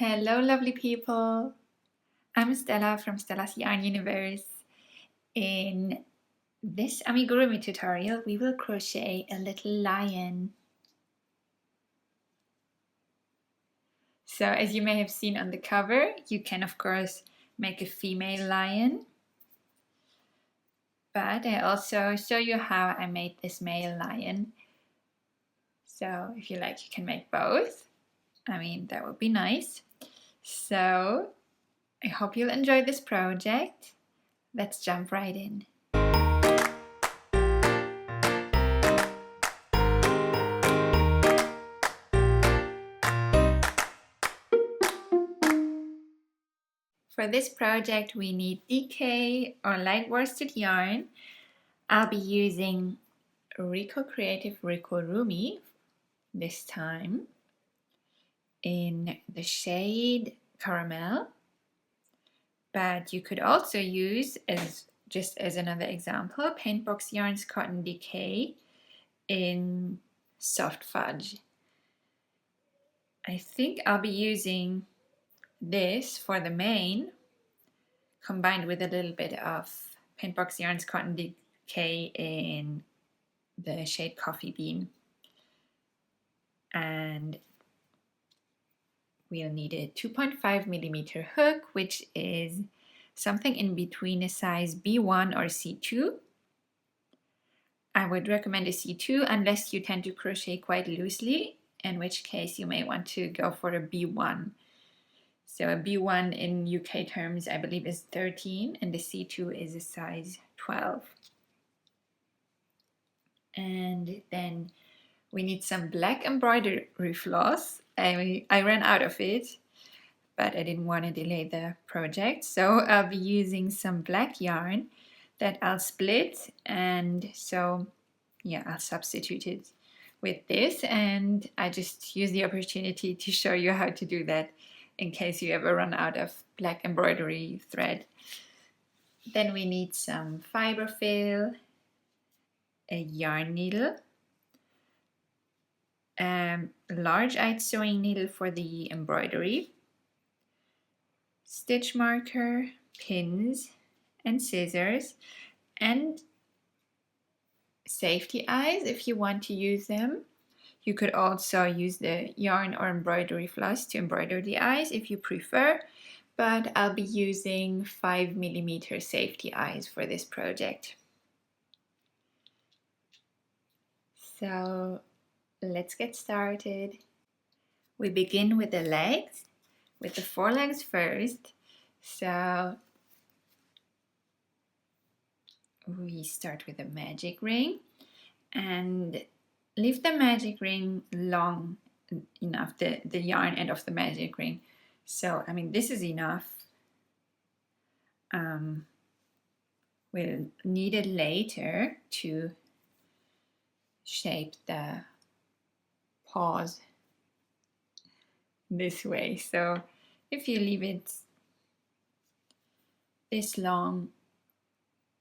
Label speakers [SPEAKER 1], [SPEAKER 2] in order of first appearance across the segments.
[SPEAKER 1] Hello, lovely people. I'm Stella from Stella's Yarn Universe. In this amigurumi tutorial, we will crochet a little lion. So as you may have seen on the cover, you can of course make a female lion. But I also show you how I made this male lion. So if you like, you can make both. I mean, that would be nice. So I hope you'll enjoy this project. Let's jump right in. For this project, we need DK or light worsted yarn. I'll be using Rico Creative Rikorumi this time in the shade Caramel. But you could also use, just as another example, Paintbox Yarns Cotton DK in Soft Fudge. I think I'll be using this for the mane, combined with a little bit of Paintbox Yarns Cotton DK in the shade Coffee Bean. And we'll need a 2.5 millimeter hook, which is something in between a size B1 or C2. I would recommend a C2 unless you tend to crochet quite loosely, in which case you may want to go for a B1. So a B1 in UK terms, I believe, is 13, and the C2 is a size 12. And then we need some black embroidery floss. I ran out of it, but I didn't want to delay the project. So I'll be using some black yarn that I'll split. And so, yeah, I'll substitute it with this. And I just use the opportunity to show you how to do that in case you ever run out of black embroidery thread. Then we need some fiber fill, a yarn needle, large-eyed sewing needle for the embroidery, stitch marker, pins, and scissors, and safety eyes if you want to use them. You could also use the yarn or embroidery floss to embroider the eyes if you prefer, but I'll be using 5 millimeter safety eyes for this project. So let's get started. We begin with the legs, with the forelegs first. So we start with a magic ring and leave the magic ring long enough, the yarn end of the magic ring. So, I mean, this is enough. We'll need it later to shape the paws this way. So if you leave it this long,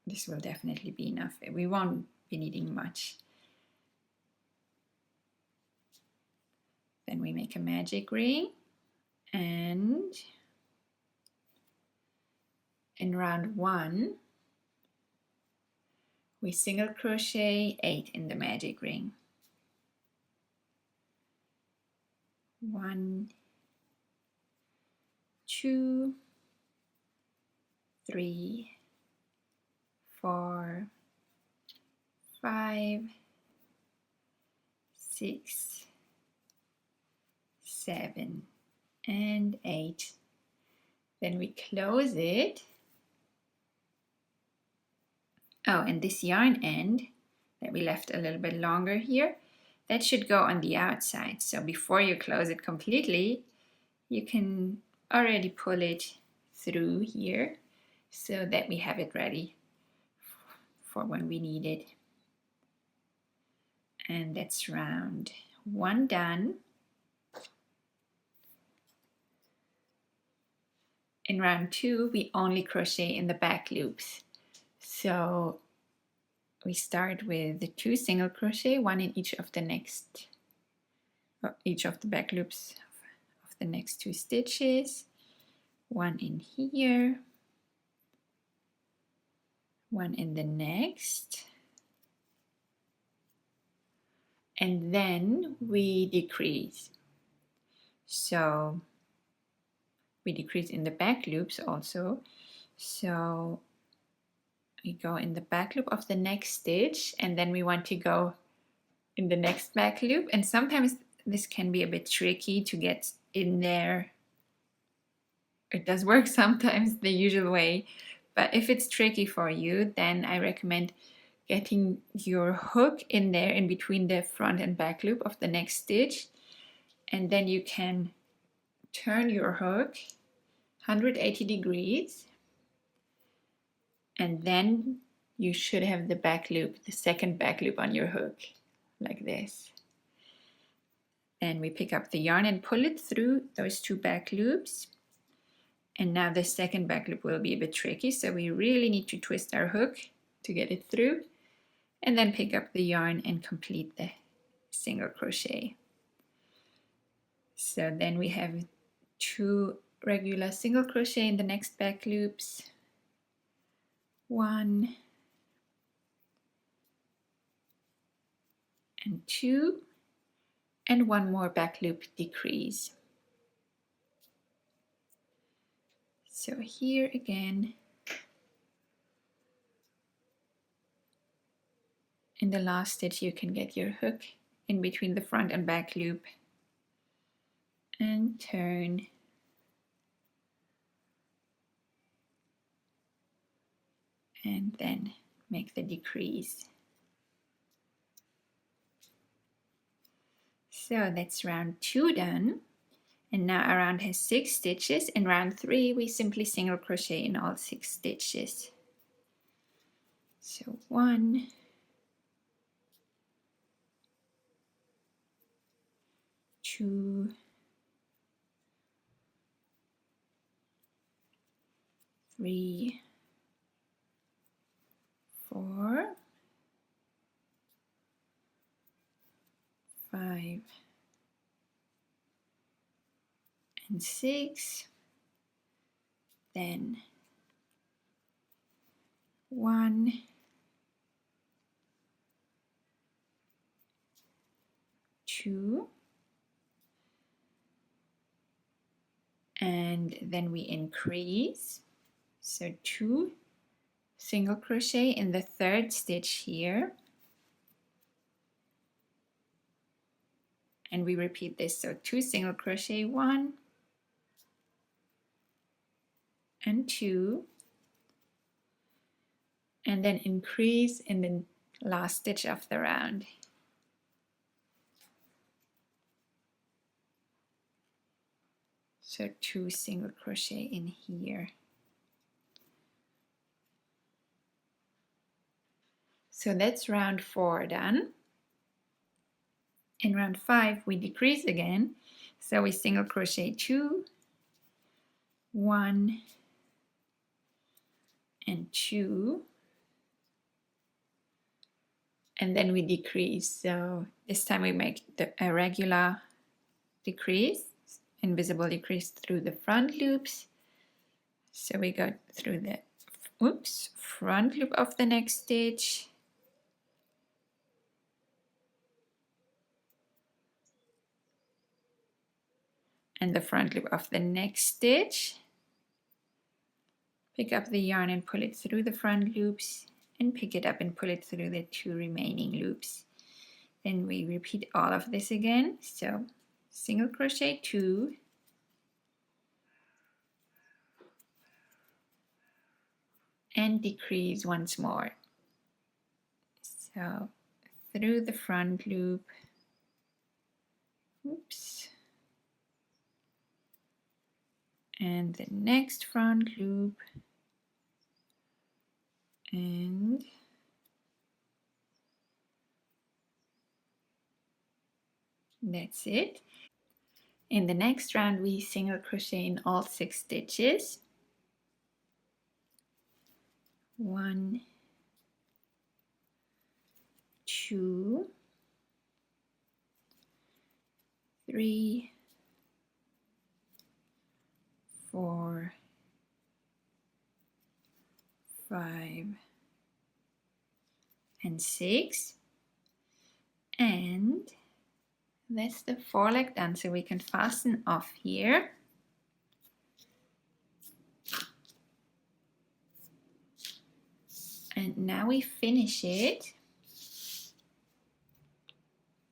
[SPEAKER 1] this will definitely be enough. We won't be needing much. Then we make a magic ring, and in round 1 we single crochet 8 in the magic ring. 1, 2, 3, 4, 5, 6, 7, and 8. Then we close it. Oh, and this yarn end that we left a little bit longer here, that should go on the outside. So before you close it completely, you can already pull it through here so that we have it ready for when we need it. And that's round 1 done. In round 2, we only crochet in the back loops. So we start with the 2 single crochet, 1 in each of the back loops of the next 2 stitches, one in here, one in the next, and then we decrease. So we decrease in the back loops also. So we go in the back loop of the next stitch, and then we want to go in the next back loop, and sometimes this can be a bit tricky to get in there. It does work sometimes the usual way, but if it's tricky for you, then I recommend getting your hook in there in between the front and back loop of the next stitch, and then you can turn your hook 180 degrees, and then you should have the back loop, the second back loop on your hook, like this. Then we pick up the yarn and pull it through those 2 back loops. And now the second back loop will be a bit tricky, so we really need to twist our hook to get it through, and then pick up the yarn and complete the single crochet. So then we have 2 regular single crochet in the next back loops, 1 and 2, and 1 more back loop decrease. So here again, in the last stitch, you can get your hook in between the front and back loop and turn, and then make the decrease. So that's round 2 done. And now our round has 6 stitches. In round 3, we simply single crochet in all 6 stitches. So 1, 2, 3, 4, 5, and 6, then 1, 2, and then we increase. So 2 single crochet in the 3rd stitch here, and we repeat this. So 2 single crochet, 1 and 2, and then increase in the last stitch of the round. So 2 single crochet in here. So that's round 4 done. In round 5, we decrease again. So we single crochet 2, 1 and 2, and then we decrease. So this time we make a regular decrease, invisible decrease through the front loops. So we go through the front loop of the next stitch, and the front loop of the next stitch. Pick up the yarn and pull it through the front loops, and pick it up and pull it through the 2 remaining loops. Then we repeat all of this again. So single crochet 2, and decrease once more. So through the front loop, and the next front loop, and that's it. In the next round, we single crochet in all 6 stitches. 1, 2, 3, 4, 5, and 6. And that's the foreleg done, so we can fasten off here. And now we finish it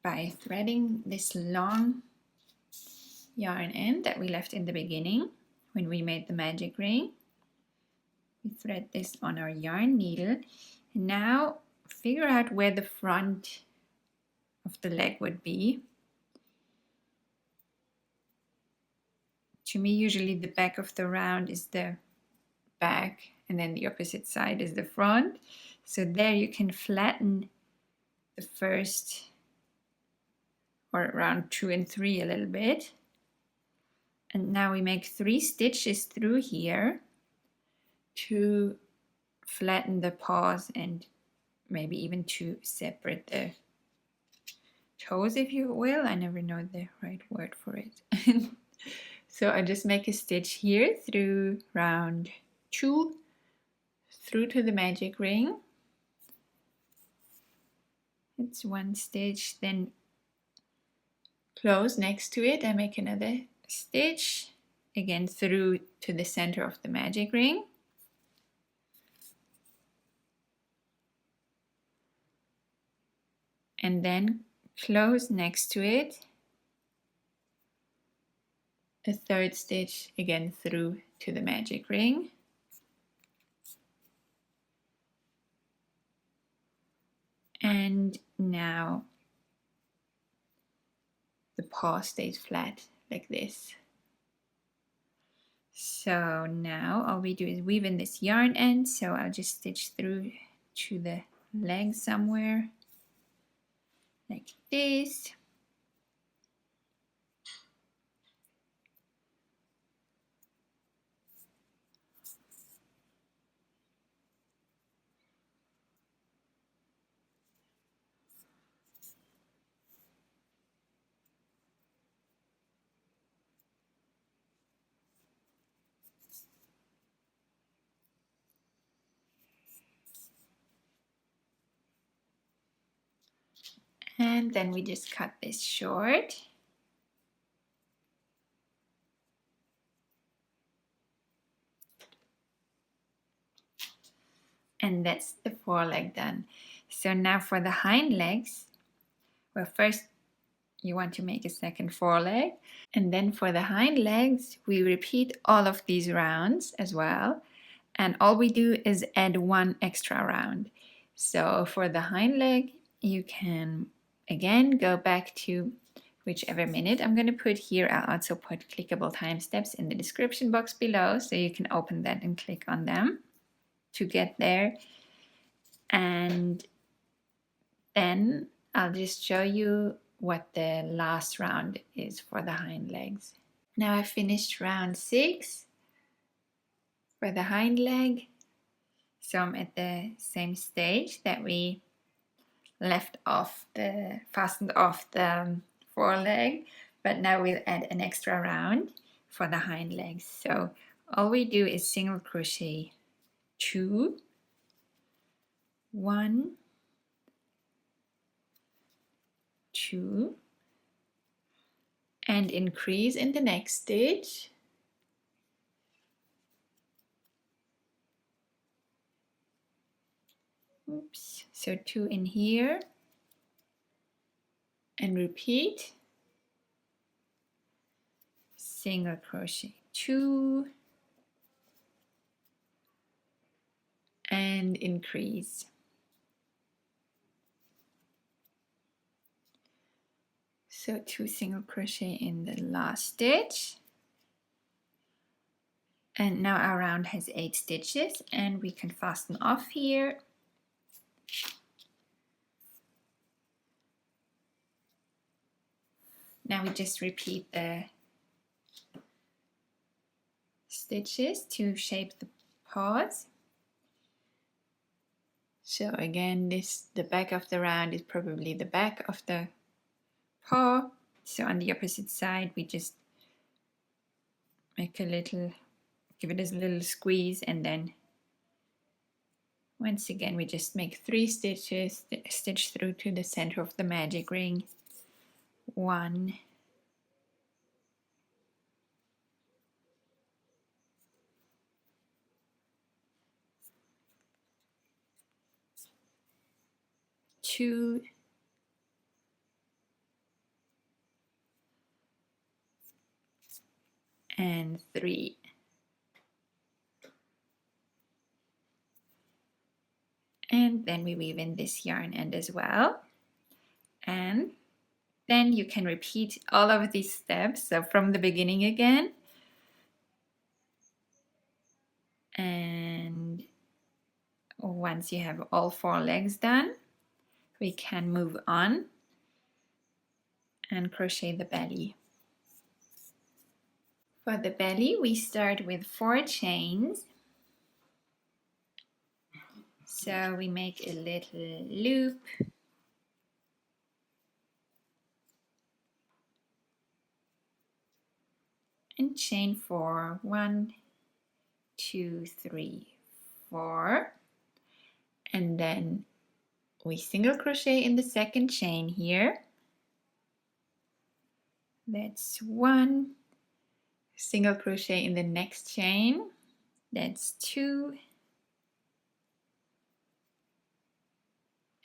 [SPEAKER 1] by threading this long yarn end that we left in the beginning when we made the magic ring. We thread this on our yarn needle, and now figure out where the front of the leg would be. To me, usually the back of the round is the back, and then the opposite side is the front. So there you can flatten the first, or round 2 and 3 a little bit. And now we make 3 stitches through here to flatten the paws and maybe even to separate the toes, if you will. I never know the right word for it. So I just make a stitch here through round 2 through to the magic ring. It's 1 stitch, then close next to it. I make another stitch again through to the center of the magic ring. And then close next to it, a 3rd stitch again through to the magic ring. And now the paw stays flat like this. So now all we do is weave in this yarn end, so I'll just stitch through to the leg somewhere like this. And then we just cut this short. And that's the foreleg done. So now for the hind legs, well, first you want to make a second foreleg. And then for the hind legs, we repeat all of these rounds as well. And all we do is add 1 extra round. So for the hind leg, you can again go back to whichever minute I'm going to put here. I'll also put clickable time steps in the description box below, so you can open that and click on them to get there. And then I'll just show you what the last round is for the hind legs. Now I finished round 6 for the hind leg. So I'm at the same stage that we fastened off the foreleg, but now we'll add an extra round for the hind legs. So all we do is single crochet 2, 1, 2, and increase in the next stitch. Oops, so 2 in here, and repeat, single crochet 2, and increase. So 2 single crochet in the last stitch. And now our round has 8 stitches, and we can fasten off here. Now we just repeat the stitches to shape the paws. So again, the back of the round is probably the back of the paw. So on the opposite side, we just make a little give it a little squeeze, and then once again we just make 3 stitches, stitch through to the center of the magic ring. 1, 2, and 3. And then we weave in this yarn end as well. And then you can repeat all of these steps, so from the beginning again. And once you have all 4 legs done, we can move on and crochet the belly. For the belly, we start with 4 chains. So we make a little loop, and chain 4. 1, 2, 3, 4. And then we single crochet in the second chain here. That's 1. Single crochet in the next chain. That's 2.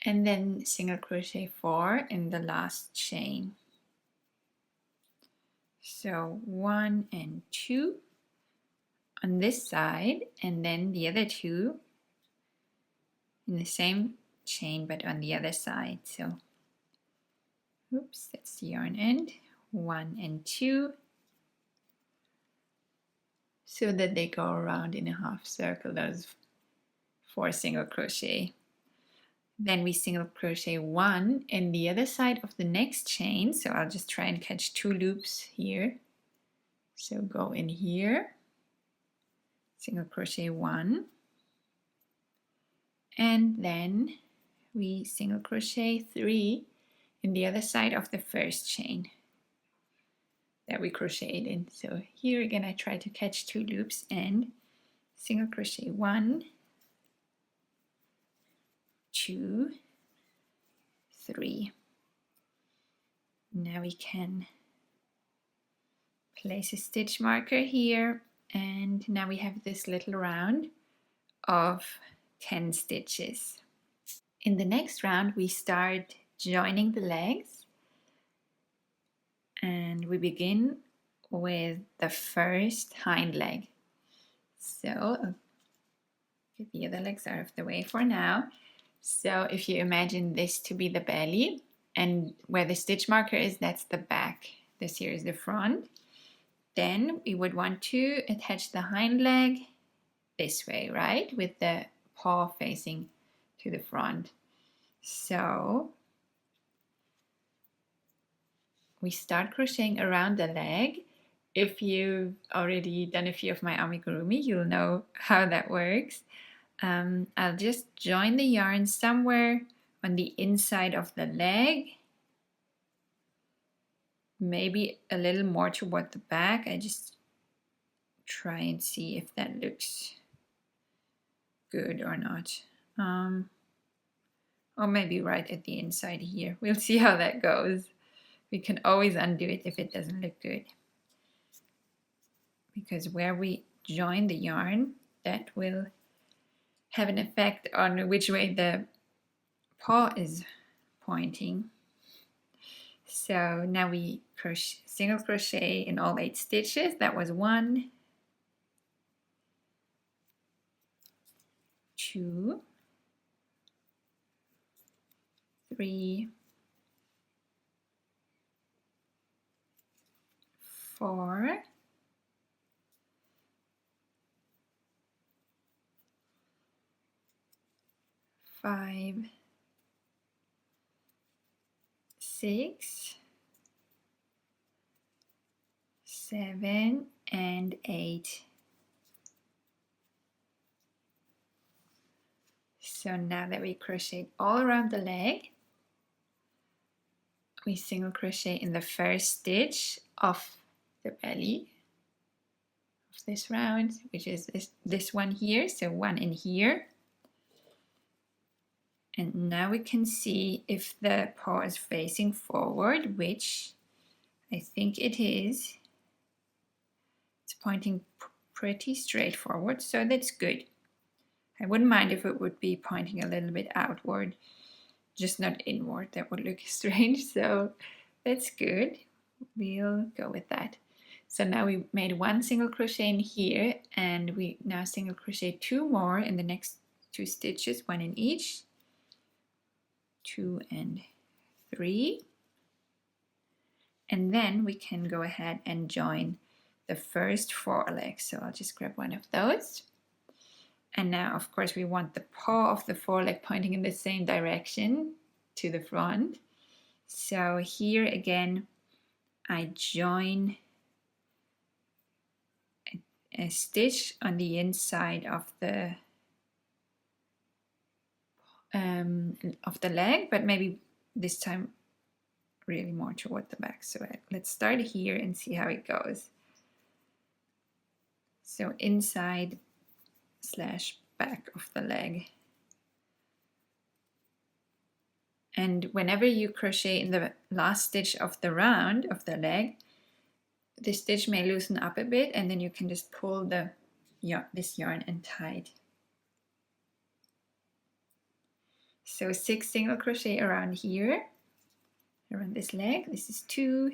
[SPEAKER 1] And then single crochet 4 in the last chain. So 1 and 2 on this side, and then the other 2 in the same chain but on the other side. So oops, that's the yarn end. 1 and 2, so that they go around in a half circle, those 4 single crochet. Then we single crochet 1 in the other side of the next chain. So I'll just try and catch 2 loops here. So go in here, single crochet 1, and then we single crochet 3 in the other side of the first chain that we crocheted in. So here again I try to catch 2 loops and single crochet 1, 2, 3. Now we can place a stitch marker here, and now we have this little round of 10 stitches. In the next round we start joining the legs, and we begin with the first hind leg. So I'll get the other legs out of the way for now. So if you imagine this to be the belly, and where the stitch marker is, that's the back. This here is the front. Then we would want to attach the hind leg this way, right? With the paw facing to the front. So we start crocheting around the leg. If you've already done a few of my amigurumi, you'll know how that works. I'll just join the yarn somewhere on the inside of the leg, maybe a little more toward the back. I just try and see if that looks good or not. Or maybe right at the inside here. We'll see how that goes. We can always undo it if it doesn't look good, because where we join the yarn, that will have an effect on which way the paw is pointing. So now we single crochet in all 8 stitches. That was 1, 2, 3, 4, 5, 6, 7, and 8. So now that we crocheted all around the leg, we single crochet in the first stitch of the belly, of this round, which is this one here, so one in here. And now we can see if the paw is facing forward, which I think it is. It's pointing pretty straight forward, so that's good. I wouldn't mind if it would be pointing a little bit outward, just not inward. That would look strange, so that's good. We'll go with that. So now we made one single crochet in here, and we now single crochet 2 more in the next 2 stitches, 1 in each, 2 and 3, and then we can go ahead and join the first foreleg. So I'll just grab one of those, and now of course we want the paw of the foreleg pointing in the same direction to the front. So here again I join a stitch on the inside of the leg, but maybe this time really more toward the back. So let's start here and see how it goes. So inside / back of the leg. And whenever you crochet in the last stitch of the round of the leg, the stitch may loosen up a bit, and then you can just pull this yarn and tie it. So 6 single crochet around here, around this leg. This is 2,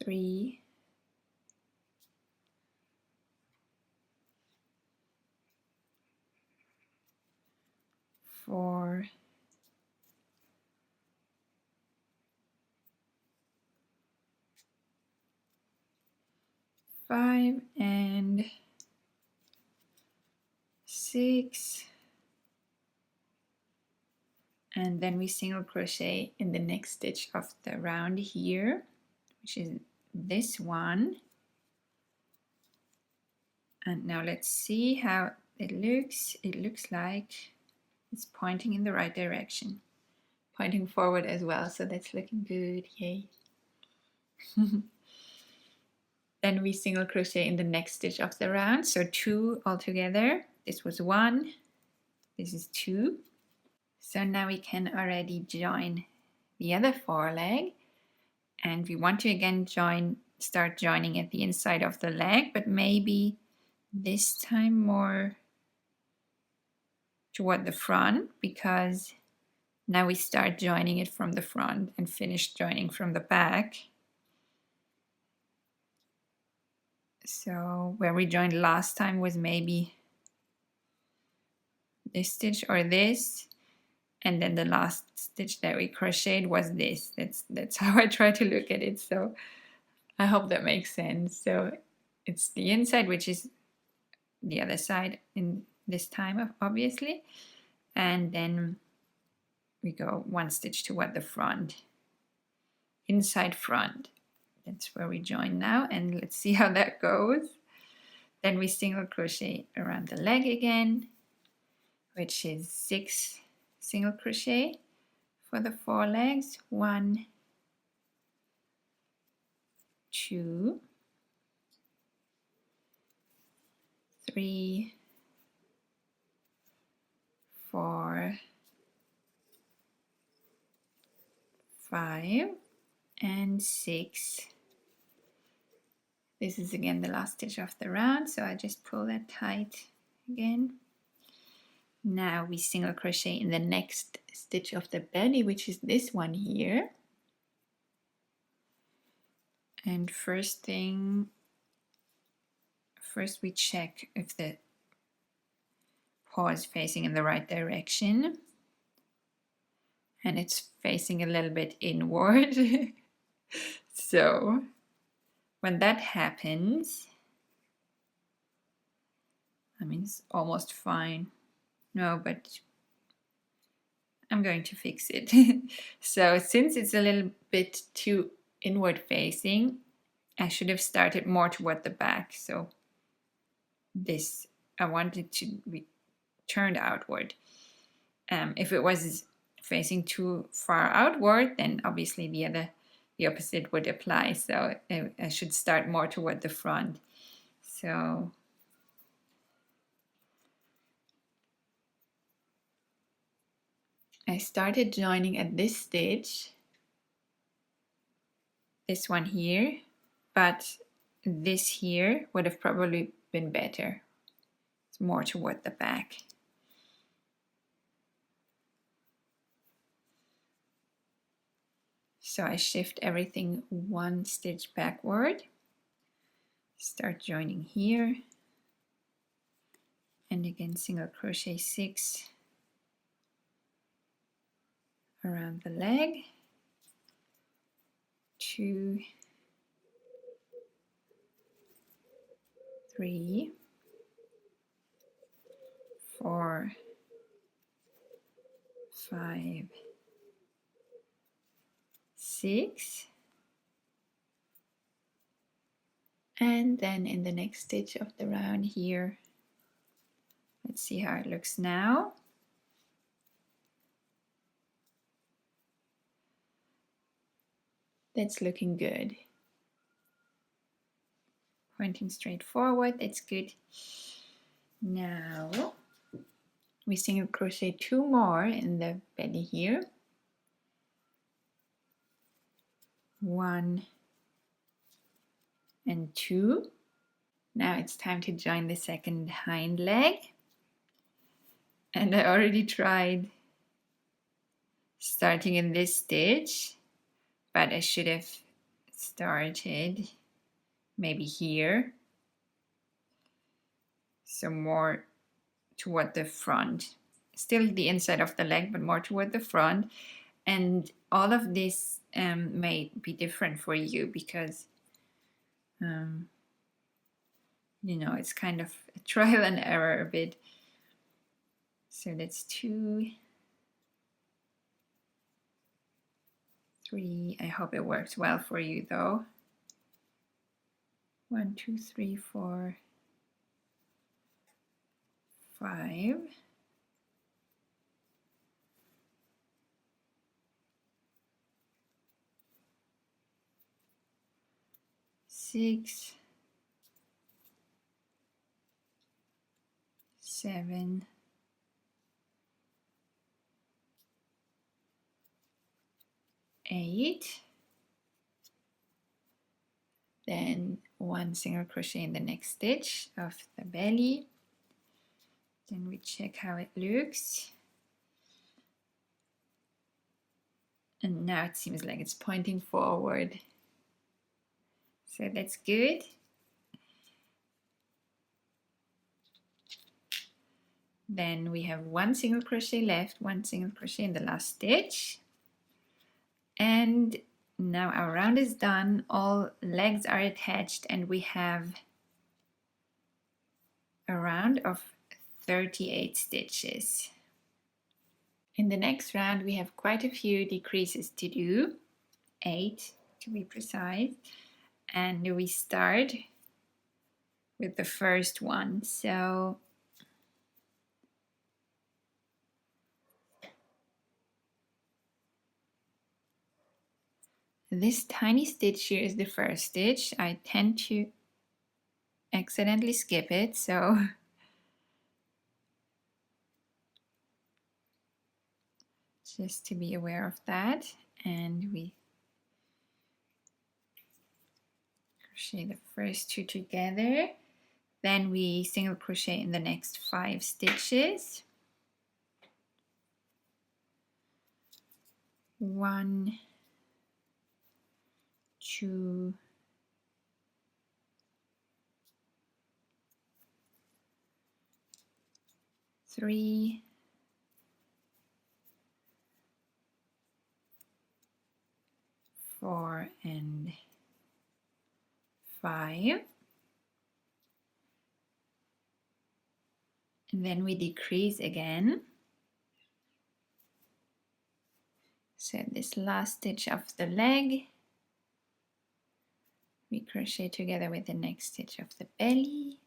[SPEAKER 1] 3, 4, 5, and 6, and then we single crochet in the next stitch of the round here, which is this one. And now let's see how it looks. It looks like it's pointing in the right direction, pointing forward as well, so that's looking good. Yay. Then we single crochet in the next stitch of the round, so 2 altogether. This was 1, this is 2. So now we can already join the other foreleg, and we want to again start joining at the inside of the leg, but maybe this time more toward the front, because now we start joining it from the front and finish joining from the back. So where we joined last time was maybe this stitch or this, and then the last stitch that we crocheted was this. That's how I try to look at it, so I hope that makes sense. So it's the inside, which is the other side in this time, obviously, and then we go 1 stitch toward the front, inside front. That's where we join now, and let's see how that goes. Then we single crochet around the leg again, which is 6 single crochet for the forelegs. 1, 2, 3, 4, 5, and 6. This is again the last stitch of the round, so I just pull that tight again. Now we single crochet in the next stitch of the belly, which is this one here. And first we check if the paw is facing in the right direction, and it's facing a little bit inward. So when that happens, I mean, it's almost fine. No, but I'm going to fix it. So since it's a little bit too inward facing, I should have started more toward the back. So this, I want it to be turned outward. If it was facing too far outward, then obviously the other the opposite would apply. So I should start more toward the front. So I started joining at this stitch, this one here, but this here would have probably been better. It's more toward the back. So I shift everything one stitch backward, start joining here, and again single crochet 6 around the leg, 2, 3, 4, 5, 6, and then in the next stitch of the round here, let's see how it looks now. That's looking good. Pointing straight forward, that's good. Now we single crochet 2 more in the belly here. 1 and 2. Now it's time to join the second hind leg. And I already tried starting in this stitch, but I should have started maybe here. So more toward the front. Still the inside of the leg, but more toward the front. And all of this may be different for you because you know, it's kind of a trial and error a bit. So that's 2, 3. I hope it works well for you though. 1, 2, 3, 4, 5. 6, 7, 8. Then 1 single crochet in the next stitch of the belly. Then we check how it looks. And now it seems like it's pointing forward. So that's good. Then we have 1 single crochet left, 1 single crochet in the last stitch. And now our round is done, all legs are attached, and we have a round of 38 stitches. In the next round we have quite a few decreases to do, 8 to be precise, and we start with the first one. So this tiny stitch here is the first stitch. I tend to accidentally skip it, so just to be aware of that. And we crochet the first 2 together, then we single crochet in the next 5 stitches. 1, 2, 3, 4, and 5. And then we decrease again. So this last stitch of the leg, we crochet together with the next stitch of the belly.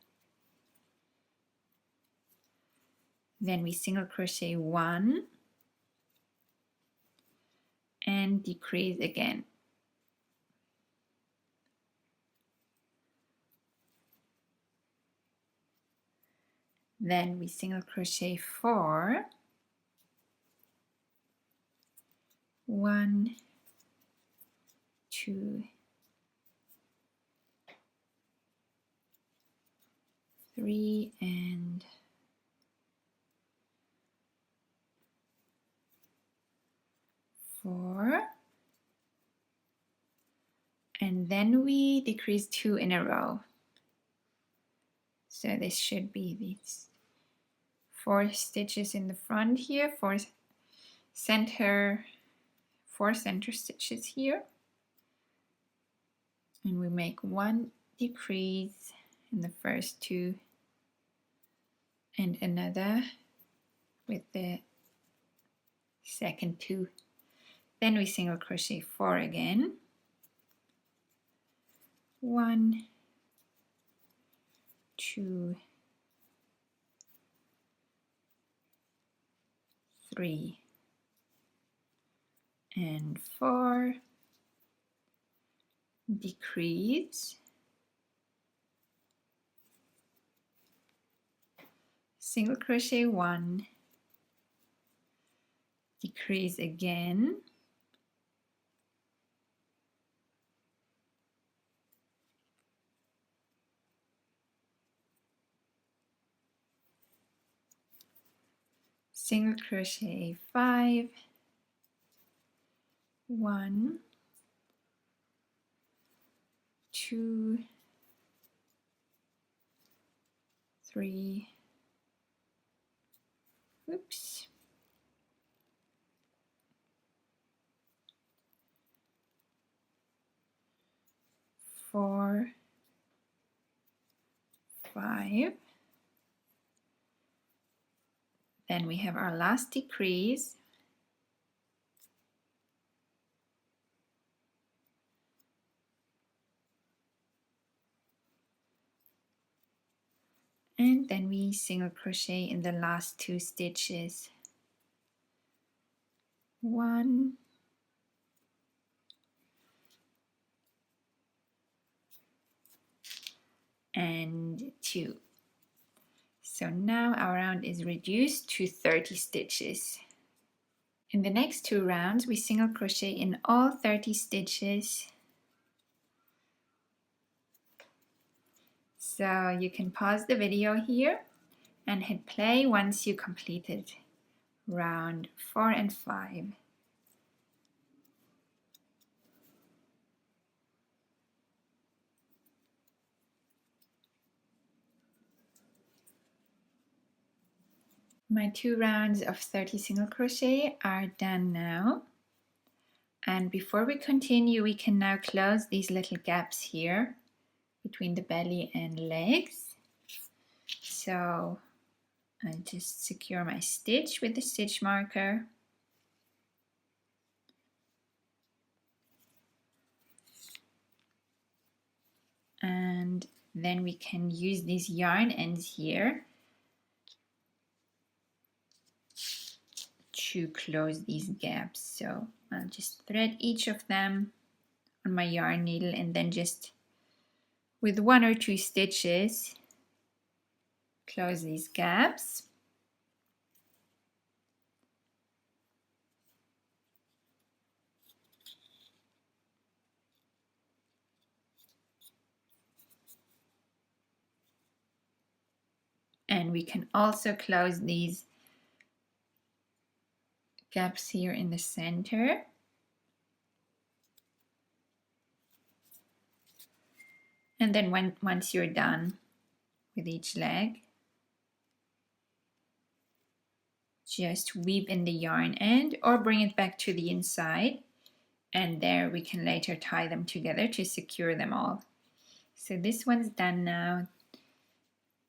[SPEAKER 1] Then we single crochet 1 and decrease again. Then we single crochet 4, 1, 2, 3, and 4, and then we decrease 2 in a row. So this should be these 4 stitches in the front here, 4 center stitches here, and we make 1 decrease in the first 2 and another with the second 2. Then we single crochet 4 again, 1, 2, 3, and 4, decrease, single crochet 1, decrease again, single crochet 5, 1, 2, 3, oops, 4, 5. Then we have our last decrease, and then we single crochet in the last 2 stitches, 1, and 2. So now our round is reduced to 30 stitches. In the next 2 rounds, we single crochet in all 30 stitches. So you can pause the video here and hit play once you completed round 4 and 5. My 2 rounds of 30 single crochet are done now. And before we continue, we can now close these little gaps here between the belly and legs. So I just secure my stitch with the stitch marker. And then we can use these yarn ends here to close these gaps. So I'll just thread each of them on my yarn needle and then just with 1 or 2 stitches close these gaps. And we can also close these gaps here in the center. And then once you're done with each leg, just weave in the yarn end or bring it back to the inside, and there we can later tie them together to secure them all. So this one's done now.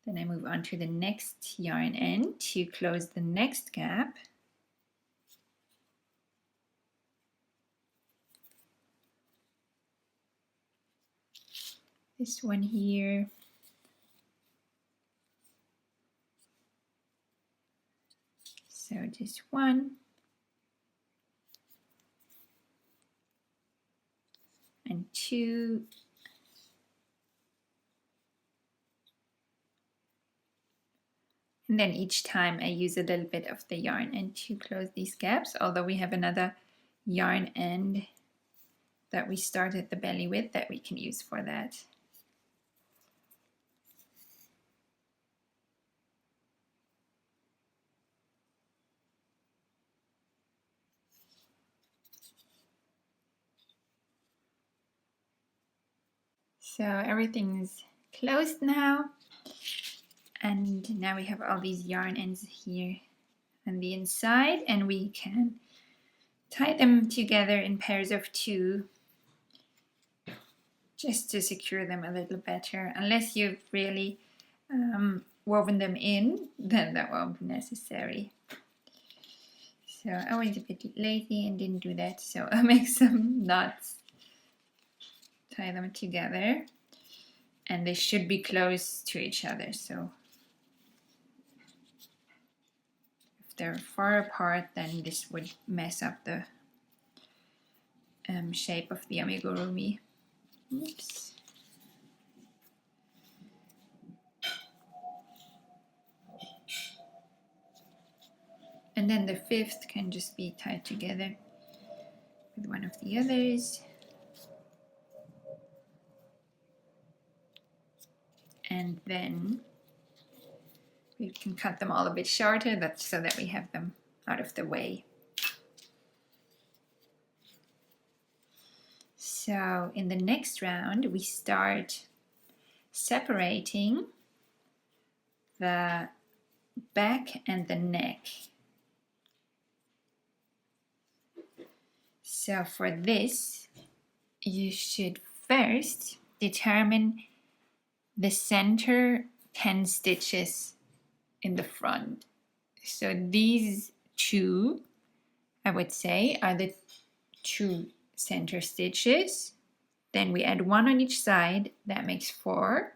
[SPEAKER 1] Then I move on to the next yarn end to close the next gap. This one here. So just 1 and 2 And then each time I use a little bit of the yarn end to close these gaps, although we have another yarn end that we started the belly with that we can use for that. So everything is closed now. And now we have all these yarn ends here on the inside, and we can tie them together in pairs of 2 just to secure them a little better. Unless you've really woven them in, then that won't be necessary. So I was a bit lazy and didn't do that, so I'll make some knots, tie them together, and they should be close to each other. So if they're far apart, then this would mess up the shape of the amigurumi. Oops. And then the 5th can just be tied together with one of the others. And then we can cut them all a bit shorter, that's so that we have them out of the way. So in the next round, we start separating the back and the neck. So for this, you should first determine the center 10 stitches in the front. So these 2, I would say, are the 2 center stitches. Then we add 1 on each side, that makes 4.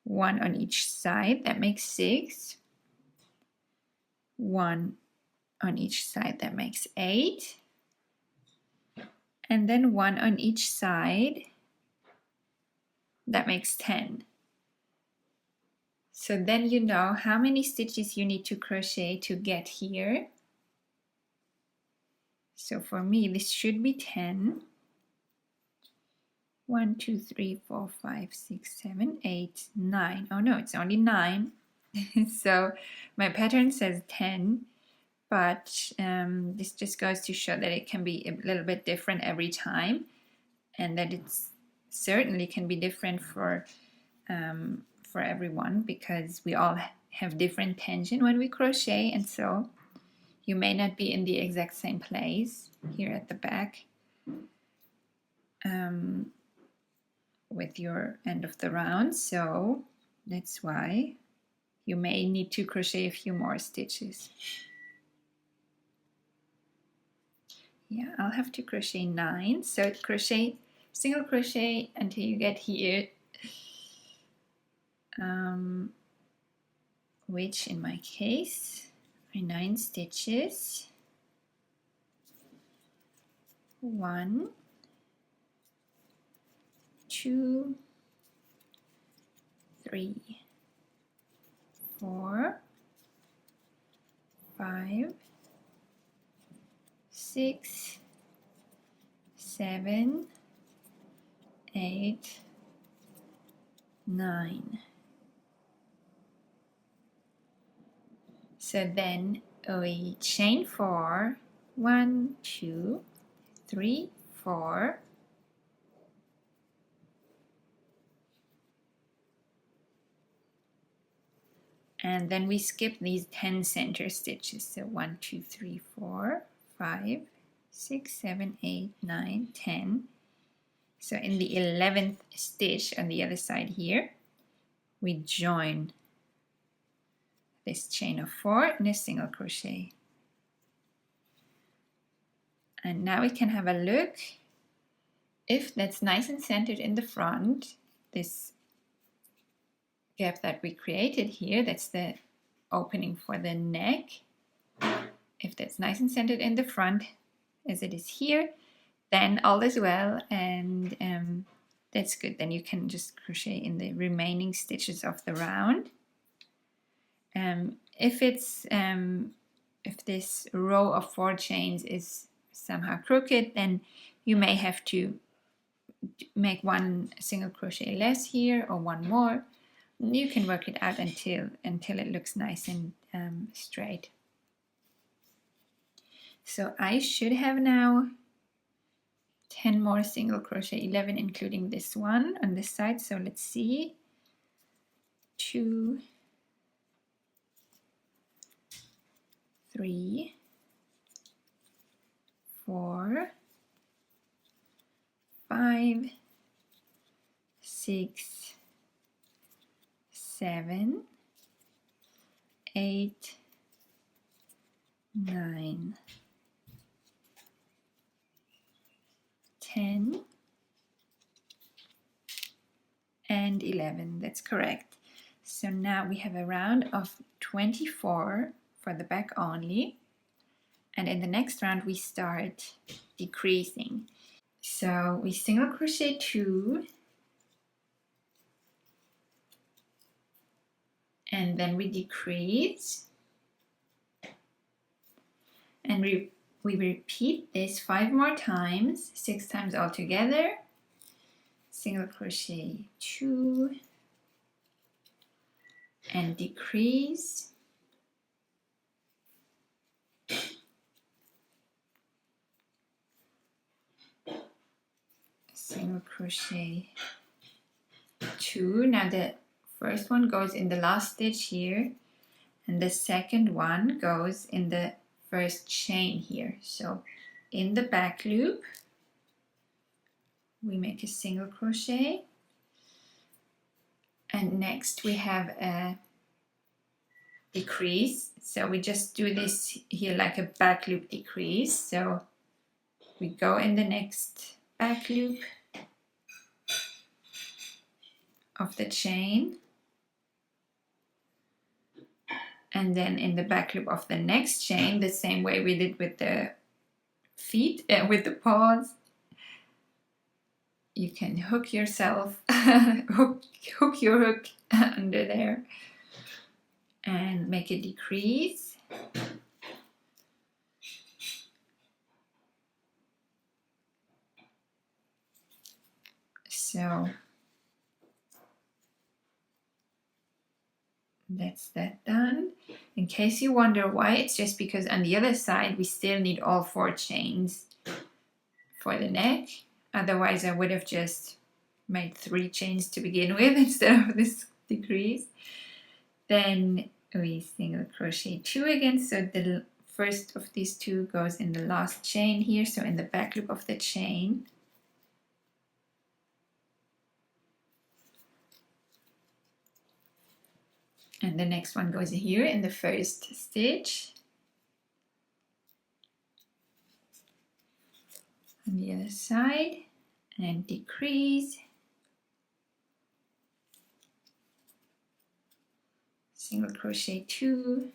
[SPEAKER 1] 1 on each side, that makes 6. 1 on each side, that makes 8. And then 1 on each side, that makes 10. So then you know how many stitches you need to crochet to get here. So for me, this should be 10. 1, 2, 3, 4, 5, 6, 7, 8, 9. Oh no, it's only 9. So my pattern says 10, but this just goes to show that it can be a little bit different every time, and that it's certainly can be different for everyone, because we all have different tension when we crochet, and so you may not be in the exact same place here at the back with your end of the round. So that's why you may need to crochet a few more stitches. Yeah, I'll have to crochet 9. So crochet, single crochet until you get here, which in my case are 9 stitches. 1, 2, 3, 4, 5, 6, 7, 8, 9. So then we chain 4, 1, 2, 3, 4, and then we skip these 10 center stitches. So 1, 2, 3, 4, 5, 6, 7, 8, 9, 10. So in the 11th stitch on the other side here, we join this chain of 4 and a single crochet. And now we can have a look if that's nice and centered in the front. This gap that we created here, that's the opening for the neck. If that's nice and centered in the front as it is here, then all is well, and that's good. Then you can just crochet in the remaining stitches of the round. If this row of 4 chains is somehow crooked, then you may have to make 1 single crochet less here or 1 more. You can work it out until it looks nice and straight. So I should have now 10 more single crochet, 11 including this one on this side. So let's see. 2, 3, 4, 5, 6, 7, 8, 9, 10, and 11. That's correct. So now we have a round of 24 for the back only. And in the next round we start decreasing. So we single crochet 2, and then we decrease, and we repeat this 5 more times, 6 times altogether. Single crochet 2 and decrease, single crochet 2. Now the first one goes in the last stitch here, and the second one goes in the first chain here. So in the back loop we make a single crochet, and next we have a decrease. So we just do this here like a back loop decrease. So we go in the next back loop of the chain, and then in the back loop of the next chain, the same way we did with the feet, with the paws. You can hook yourself, hook your hook under there and make a decrease. So that's that done. In case you wonder why, it's just because on the other side we still need all 4 chains for the neck. Otherwise I would have just made 3 chains to begin with instead of this decrease. Then we single crochet 2 again, so the first of these 2 goes in the last chain here, so in the back loop of the chain. And the next one goes here in the first stitch. On the other side, and decrease, single crochet 2,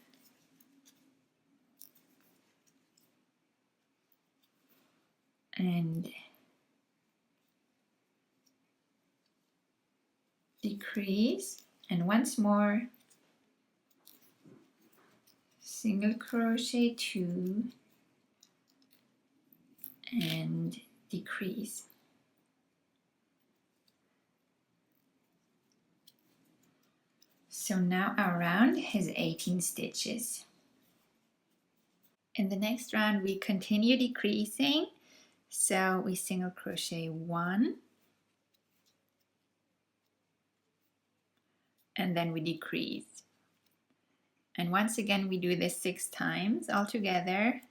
[SPEAKER 1] and decrease, and once more single crochet 2 and decrease. So now our round has 18 stitches. In the next round we continue decreasing, so we single crochet 1 and then we decrease, and once again we do this 6 times altogether,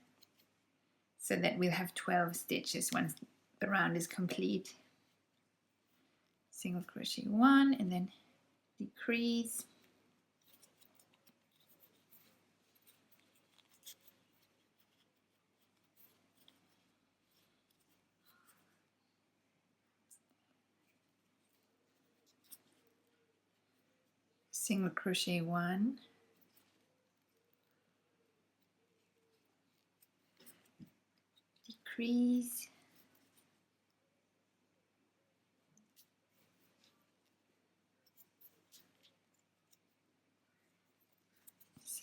[SPEAKER 1] so that we'll have 12 stitches once the round is complete. Single crochet 1 and then decrease, single crochet 1, decrease,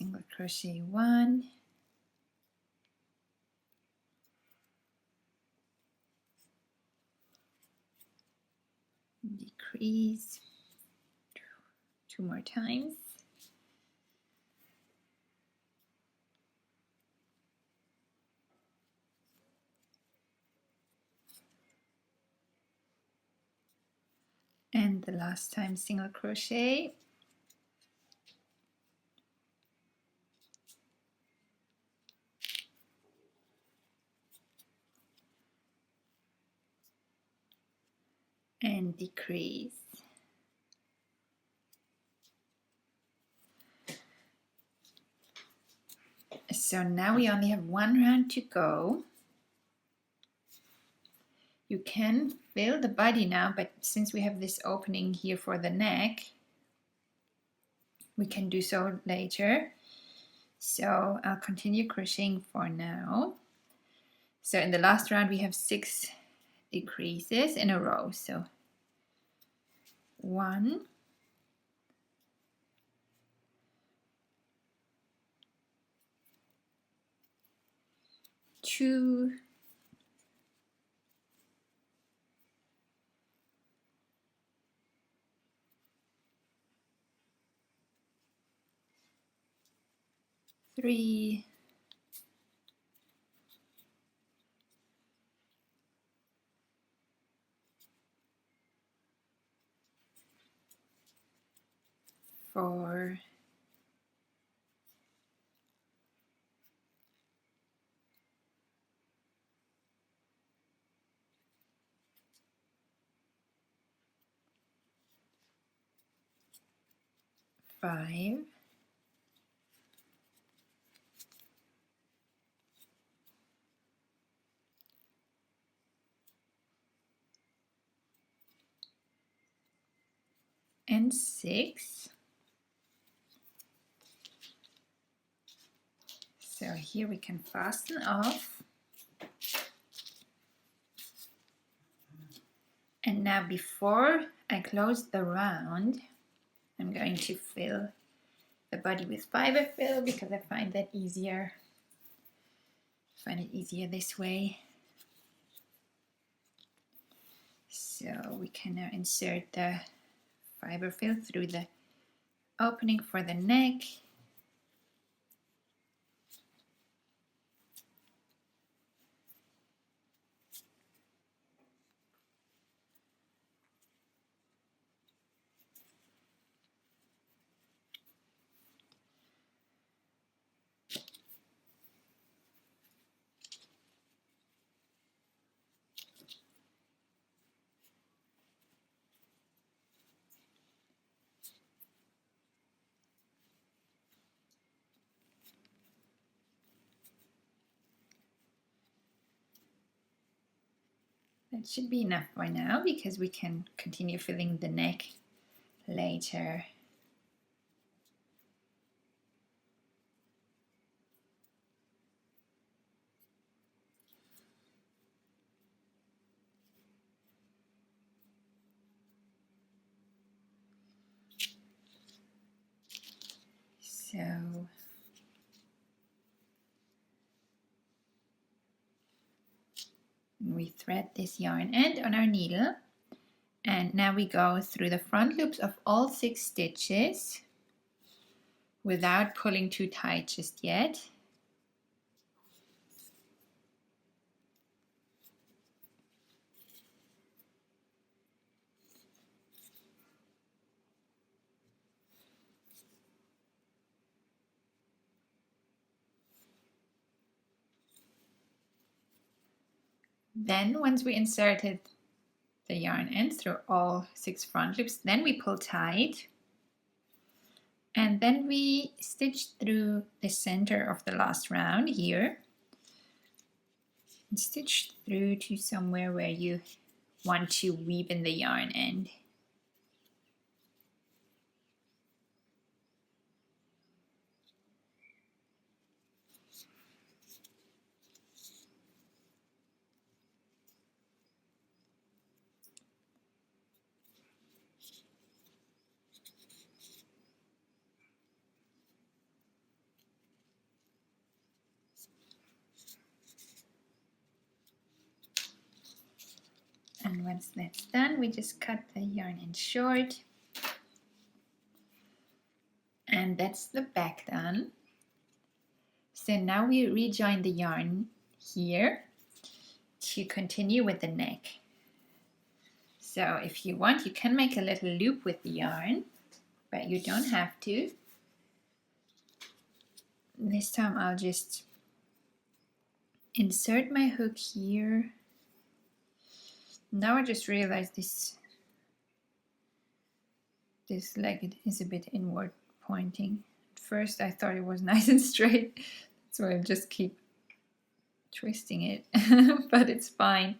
[SPEAKER 1] single crochet 1, decrease 2 more times, and the last time single crochet, and decrease. So now we only have 1 round to go. You can fill the body now, but since we have this opening here for the neck, we can do so later. So I'll continue crocheting for now. So in the last round we have 6 decreases in a row. So 1, 2, 3, 4, 5, and 6. So here we can fasten off. And now before I close the round, I'm going to fill the body with fiber fill because I find that easier. I find it easier this way. So we can now insert the fiber fill through the opening for the neck. That should be enough for now because we can continue filling the neck later. So we thread this yarn end on our needle, and now we go through the front loops of all 6 stitches without pulling too tight just yet. Then once we inserted the yarn end through all 6 front loops, then we pull tight, and then we stitch through the center of the last round here and stitch through to somewhere where you want to weave in the yarn end. once that's done, we just cut the yarn in short. And that's the back done. So now we rejoin the yarn here to continue with the neck. So if you want, you can make a little loop with the yarn, but you don't have to. This time I'll just insert my hook here. Now I just realized this leg is a bit inward pointing. At first I thought it was nice and straight, so I'll just keep twisting it, but it's fine.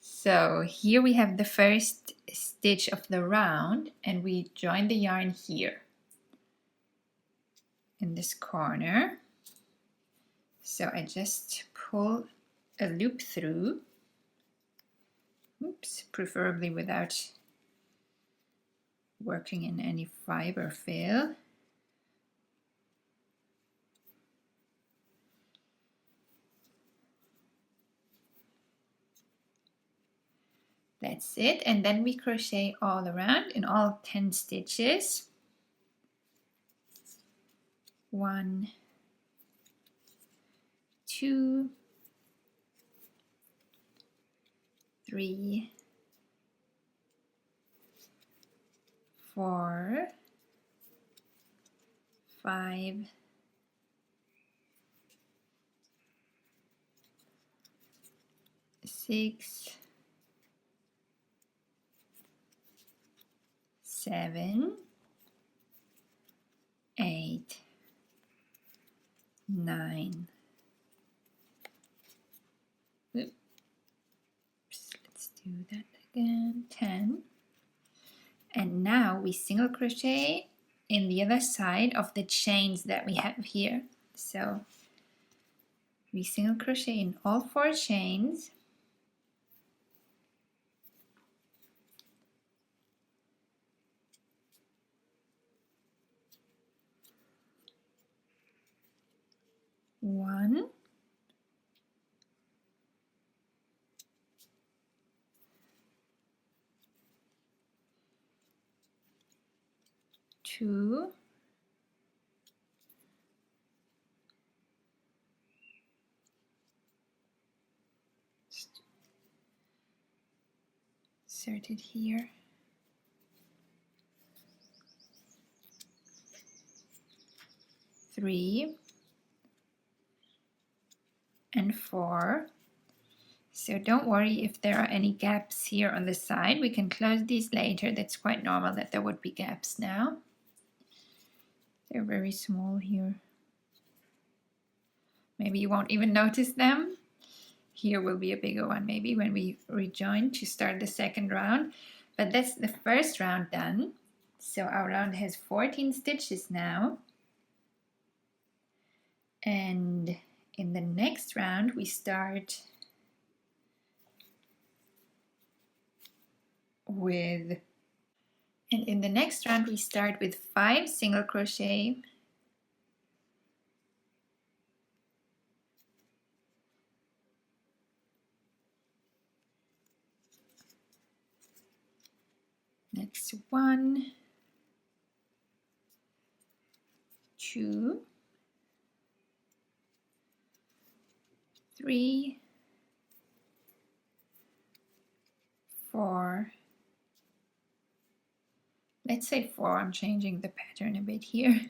[SPEAKER 1] So here we have the first stitch of the round, and we join the yarn here in this corner. So I just pull a loop through, oops, preferably without working in any fiber fill. That's it, and then we crochet all around in all 10 stitches. 1, 2, 3, 4, 5, 6, 7, 8, 9. Oops, let's do that again. 10. And now we single crochet in the other side of the chains that we have here. So we single crochet in all 4 chains. One, 2, 3, and 4. So don't worry if there are any gaps here on the side. We can close these later. That's quite normal that there would be gaps now. They're very small here. Maybe you won't even notice them. Here will be a bigger one maybe when we rejoin to start the second round. But that's the first round done. So our round has 14 stitches now. And in the next round we start with 5 single crochet. That's 1, 2, 3, 4. Let's say 4, I'm changing the pattern a bit here.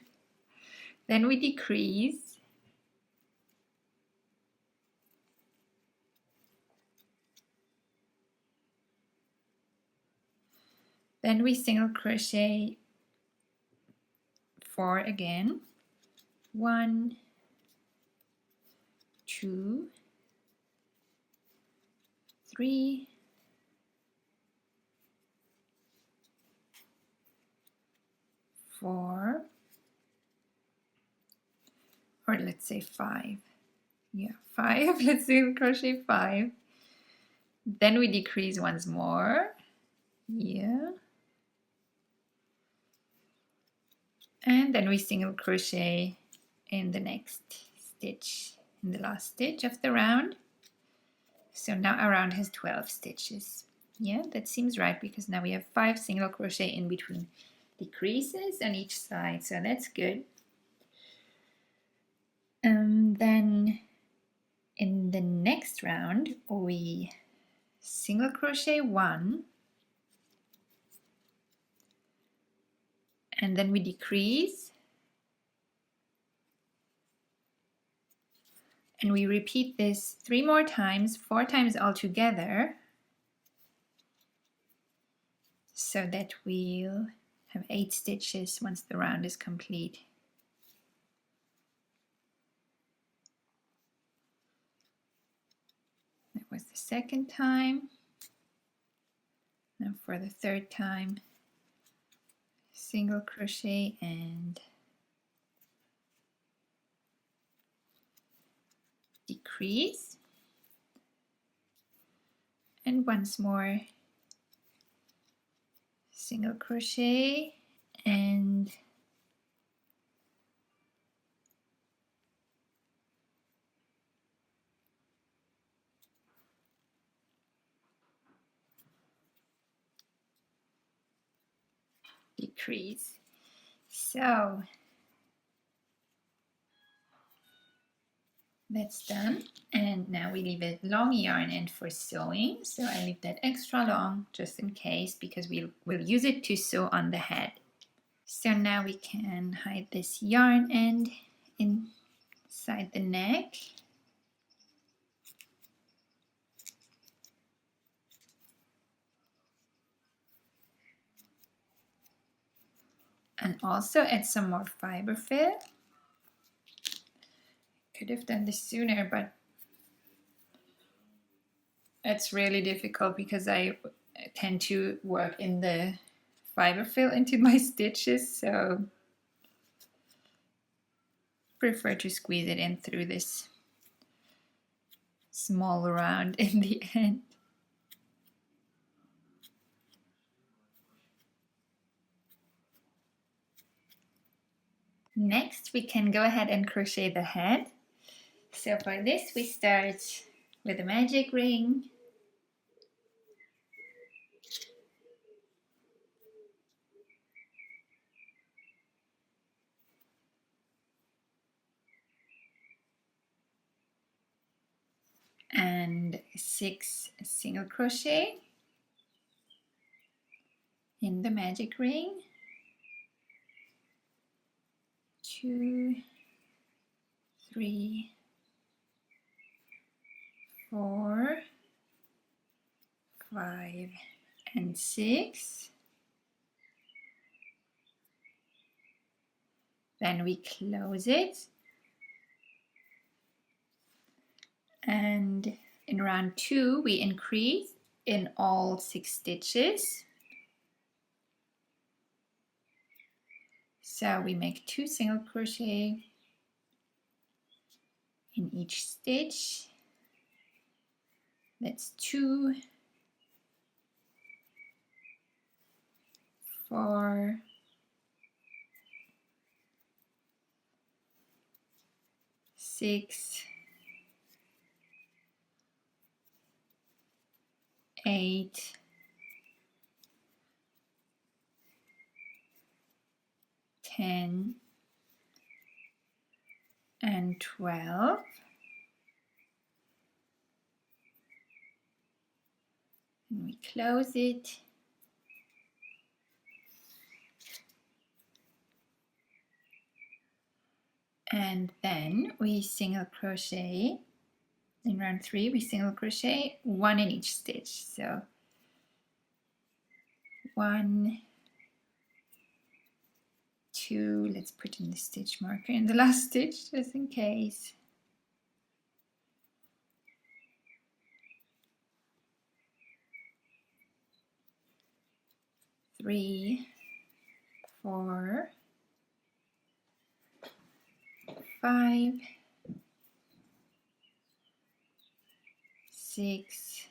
[SPEAKER 1] Then we decrease. Then we single crochet 4 again. 1, 2, 3, 4, or let's say 5. Yeah, 5. Let's single crochet 5. Then we decrease once more. Yeah. And then we single crochet in the next stitch, in the last stitch of the round. So now our round has 12 stitches. Yeah, that seems right, because now we have 5 single crochet in between the creases on each side, so that's good. Then in the next round we single crochet 1, and then we decrease, and we repeat this 3 more times, 4 times altogether, so that we'll have 8 stitches once the round is complete. That was the second time. Now for the third time, single crochet and decrease, and once more single crochet and decrease. So that's done, and now we leave a long yarn end for sewing, so I leave that extra long just in case, because we'll use it to sew on the head. So now we can hide this yarn end inside the neck. And also add some more fiber fill. Could have done this sooner, but it's really difficult because I tend to work in the fiber fill into my stitches, so prefer to squeeze it in through this small round in the end. Next, we can go ahead and crochet the head. So for this, we start with a magic ring. And 6 single crochet in the magic ring. 2, 3, 4, 5, and 6. Then we close it, and in round 2 we increase in all 6 stitches. So we make 2 single crochet in each stitch. That's 2, 4, 6, 8, 10, and 12. And we close it. And then we single crochet. In round 3 we single crochet 1 in each stitch. So 1, 2, let's put in the stitch marker in the last stitch just in case. 3, 4, 5, 6,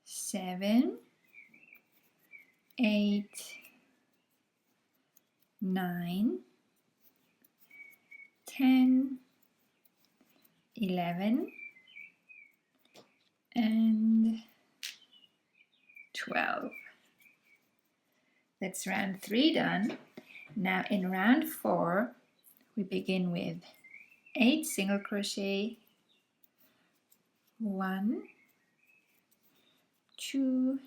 [SPEAKER 1] 7, 8, 9, 10, 11, and 12. That's round 3 done. Now in round 4, we begin with 8 single crochet, 1, 2,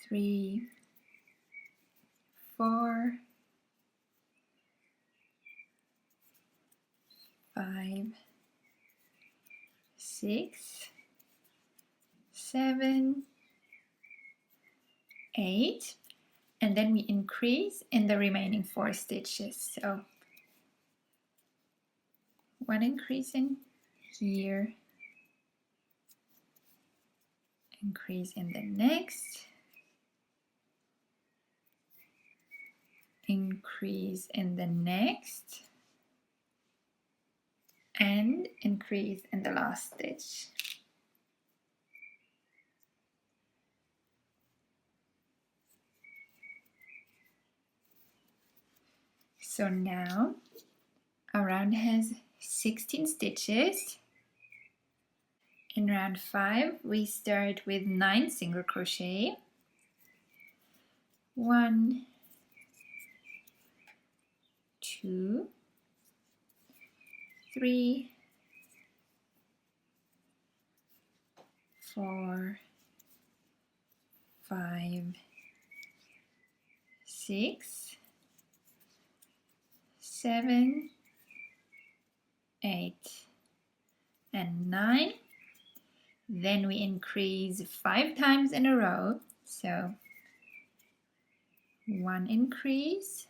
[SPEAKER 1] 3, 4, 5, 6, 7, 8, and then we increase in the remaining 4 stitches. So 1 increase in here, increase in the next, increase in the next, and increase in the last stitch. So now our round has 16 stitches. In round 5 we start with 9 single crochet, 1, 2, 3, 4, 5, 6, 7, 8, and 9. Then we increase 5 times in a row. So 1 increase,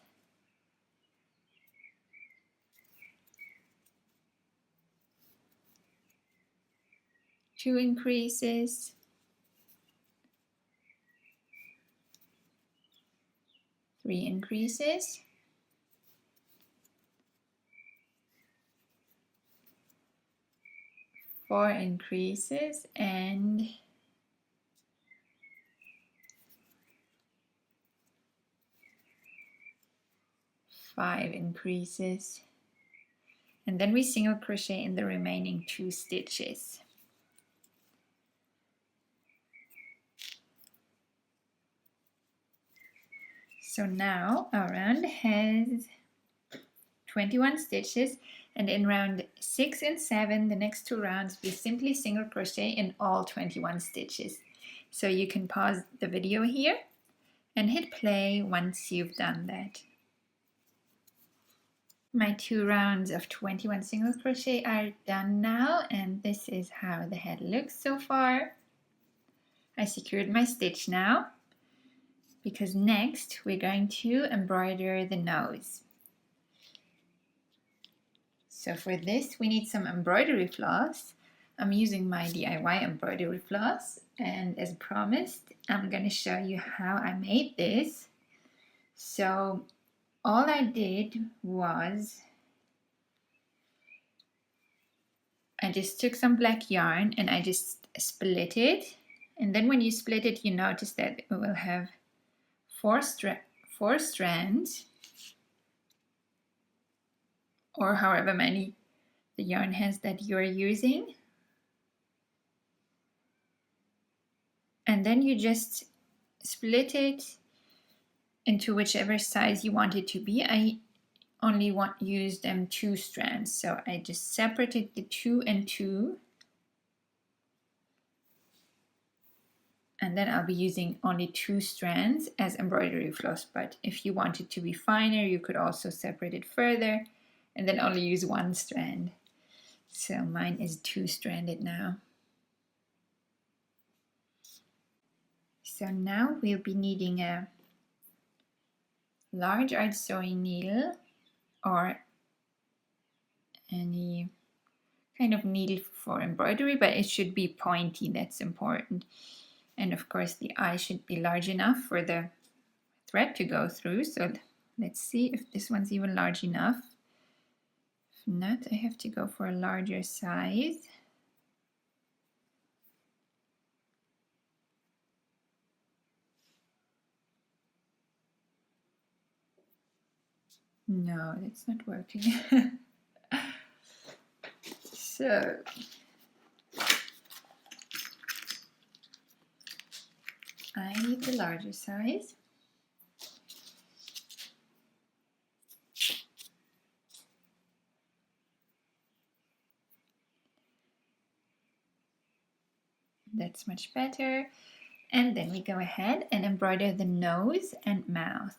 [SPEAKER 1] 2 increases, 3 increases, 4 increases, and 5 increases. And then we single crochet in the remaining 2 stitches. So now our round has 21 stitches, and in round 6 and 7, the next 2 rounds, we simply single crochet in all 21 stitches. So you can pause the video here and hit play once you've done that. My 2 rounds of 21 single crochet are done now, and this is how the head looks so far. I secured my stitch now, because next we're going to embroider the nose. So for this we need some embroidery floss. I'm using my DIY embroidery floss, and as promised I'm going to show you how I made this. So all I did was I just took some black yarn and I just split it, and then when you split it you notice that it will have four strands, or however many the yarn has that you're using. And then you just split it into whichever size you want it to be. I only use them 2 strands, so I just separated the 2 and 2. And then I'll be using only 2 strands as embroidery floss, but if you want it to be finer, you could also separate it further and then only use 1 strand. So mine is 2-stranded now. So now we'll be needing a large art sewing needle or any kind of needle for embroidery, but it should be pointy, that's important. And of course the eye should be large enough for the thread to go through. So let's see if this one's even large enough. If not, I have to go for a larger size. No, that's not working. So I need the larger size. That's much better. And then we go ahead and embroider the nose and mouth.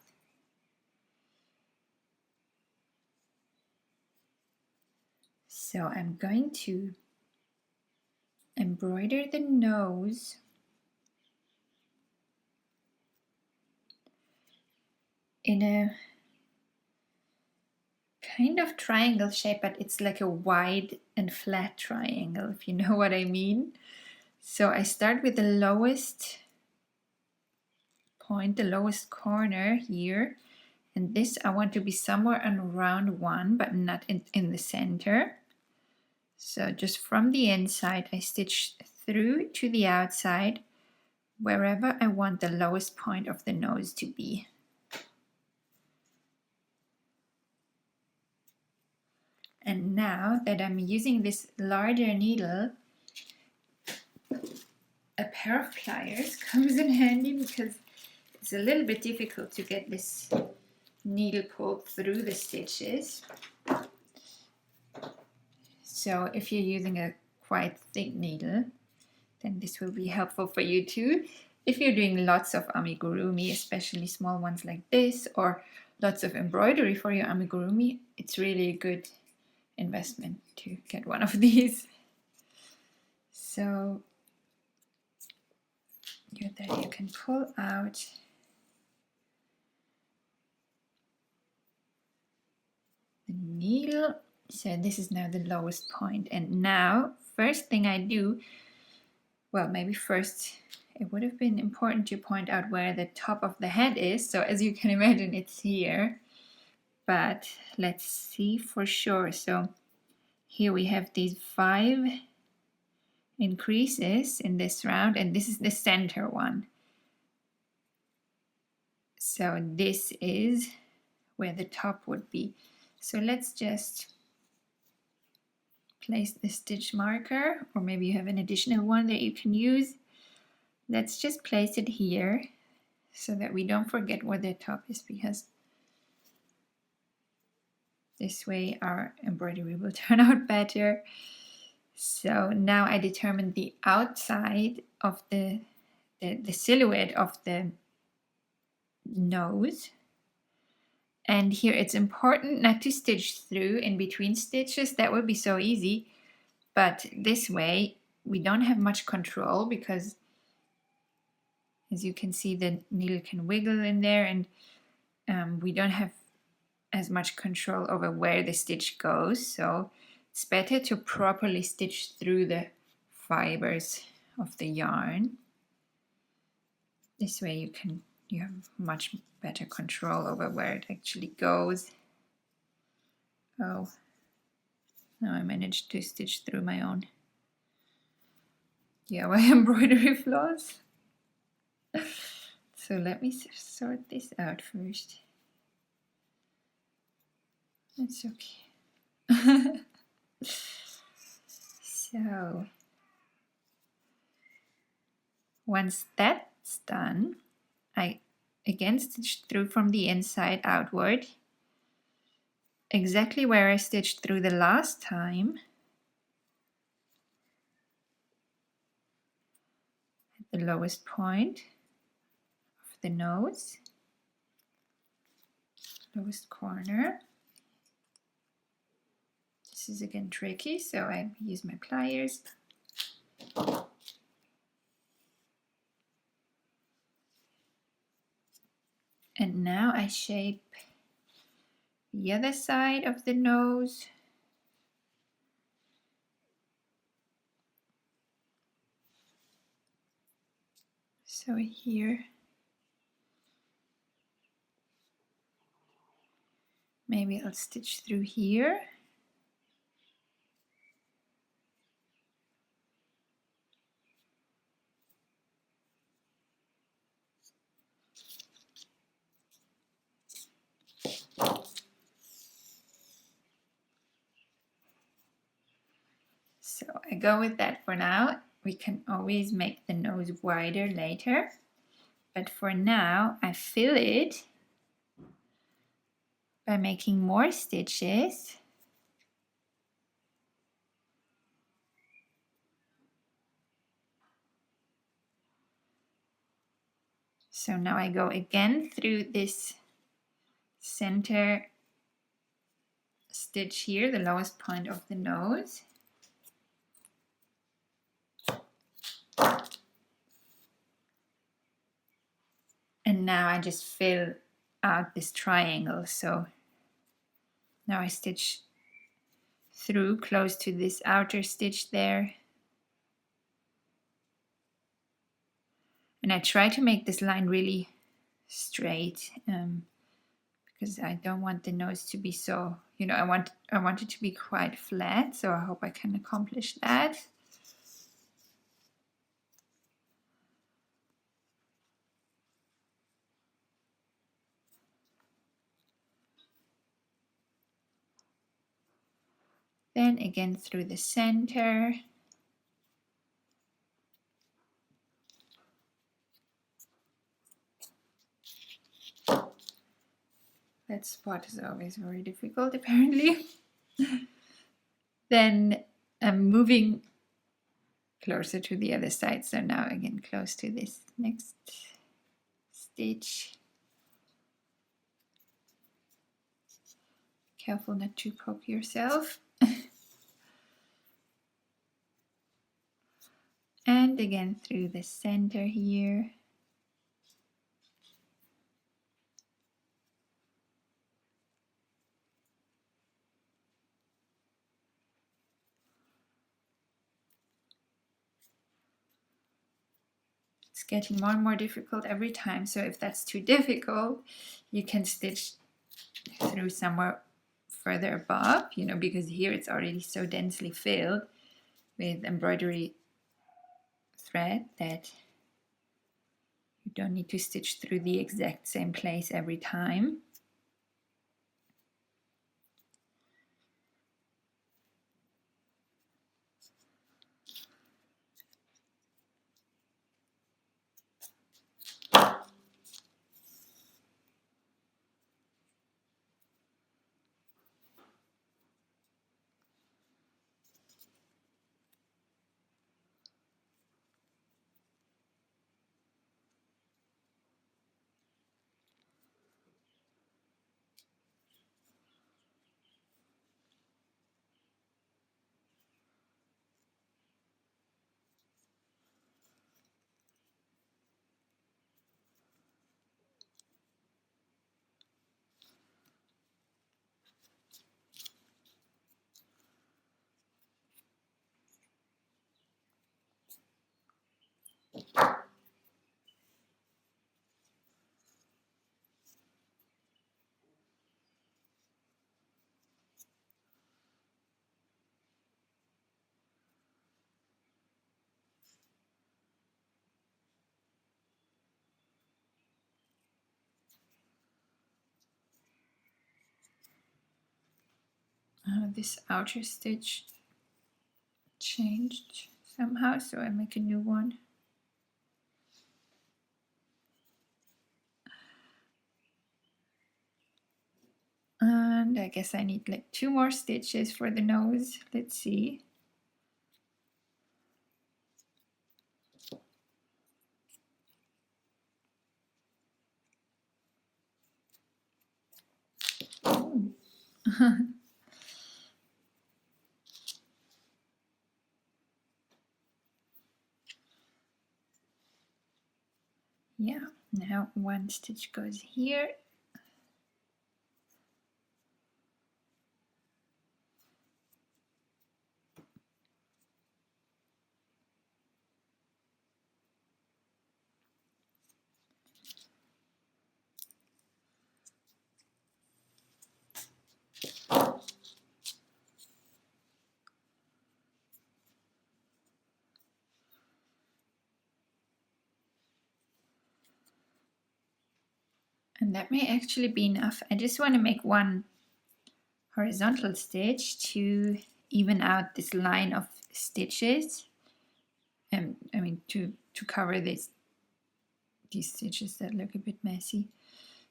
[SPEAKER 1] So I'm going to embroider the nose in a kind of triangle shape, but it's like a wide and flat triangle, if you know what I mean. So I start with the lowest point, the lowest corner here, and this I want to be somewhere around 1, but not in the center. So just from the inside I stitch through to the outside wherever I want the lowest point of the nose to be. And now that I'm using this larger needle, a pair of pliers comes in handy because it's a little bit difficult to get this needle pulled through the stitches. So if you're using a quite thick needle, then this will be helpful for you too. If you're doing lots of amigurumi, especially small ones like this, or lots of embroidery for your amigurumi, it's really a good investment to get one of these. So you can pull out the needle. So this is now the lowest point. And now, first thing I do, well, maybe first it would have been important to point out where the top of the head is. So as you can imagine, it's here. But let's see for sure. So here we have these 5 increases in this round, and this is the center one. So this is where the top would be. So let's just place the stitch marker, or maybe you have an additional one that you can use. Let's just place it here so that we don't forget where the top is, because this way our embroidery will turn out better. So now I determine the outside of the silhouette of the nose. And here it's important not to stitch through in between stitches. That would be so easy. But this way we don't have much control, because as you can see, the needle can wiggle in there, and we don't have as much control over where the stitch goes. So it's better to properly stitch through the fibers of the yarn. This way you have much better control over where it actually goes. Oh, now I managed to stitch through my own DIY embroidery floss. So let me sort this out first. That's okay. So once that's done, I again stitch through from the inside outward, exactly where I stitched through the last time. At the lowest point of the nose, lowest corner. This is again tricky, so I use my pliers. And now I shape the other side of the nose. So here, maybe I'll stitch through here. So I go with that for now. We can always make the nose wider later. But for now, I fill it by making more stitches. So now I go again through this center stitch here, the lowest point of the nose. And now I just fill out this triangle. So now I stitch through close to this outer stitch there. And I try to make this line really straight because I don't want the nose to be so, you know, I want it to be quite flat. So I hope I can accomplish that. Then again through the center. That spot is always very difficult, apparently. Then I'm moving closer to the other side. So now again close to this next stitch. Careful not to poke yourself. And again through the center here. It's getting more and more difficult every time. So if that's too difficult, you can stitch through somewhere further above, you know, because here it's already so densely filled with embroidery thread that you don't need to stitch through the exact same place every time. This outer stitch changed somehow, so I make a new one. And I guess I need like 2 more stitches for the nose. Let's see. Yeah, now 1 stitch goes here. And that may actually be enough. I just want to make 1 horizontal stitch to even out this line of stitches. And I mean to cover this these stitches that look a bit messy.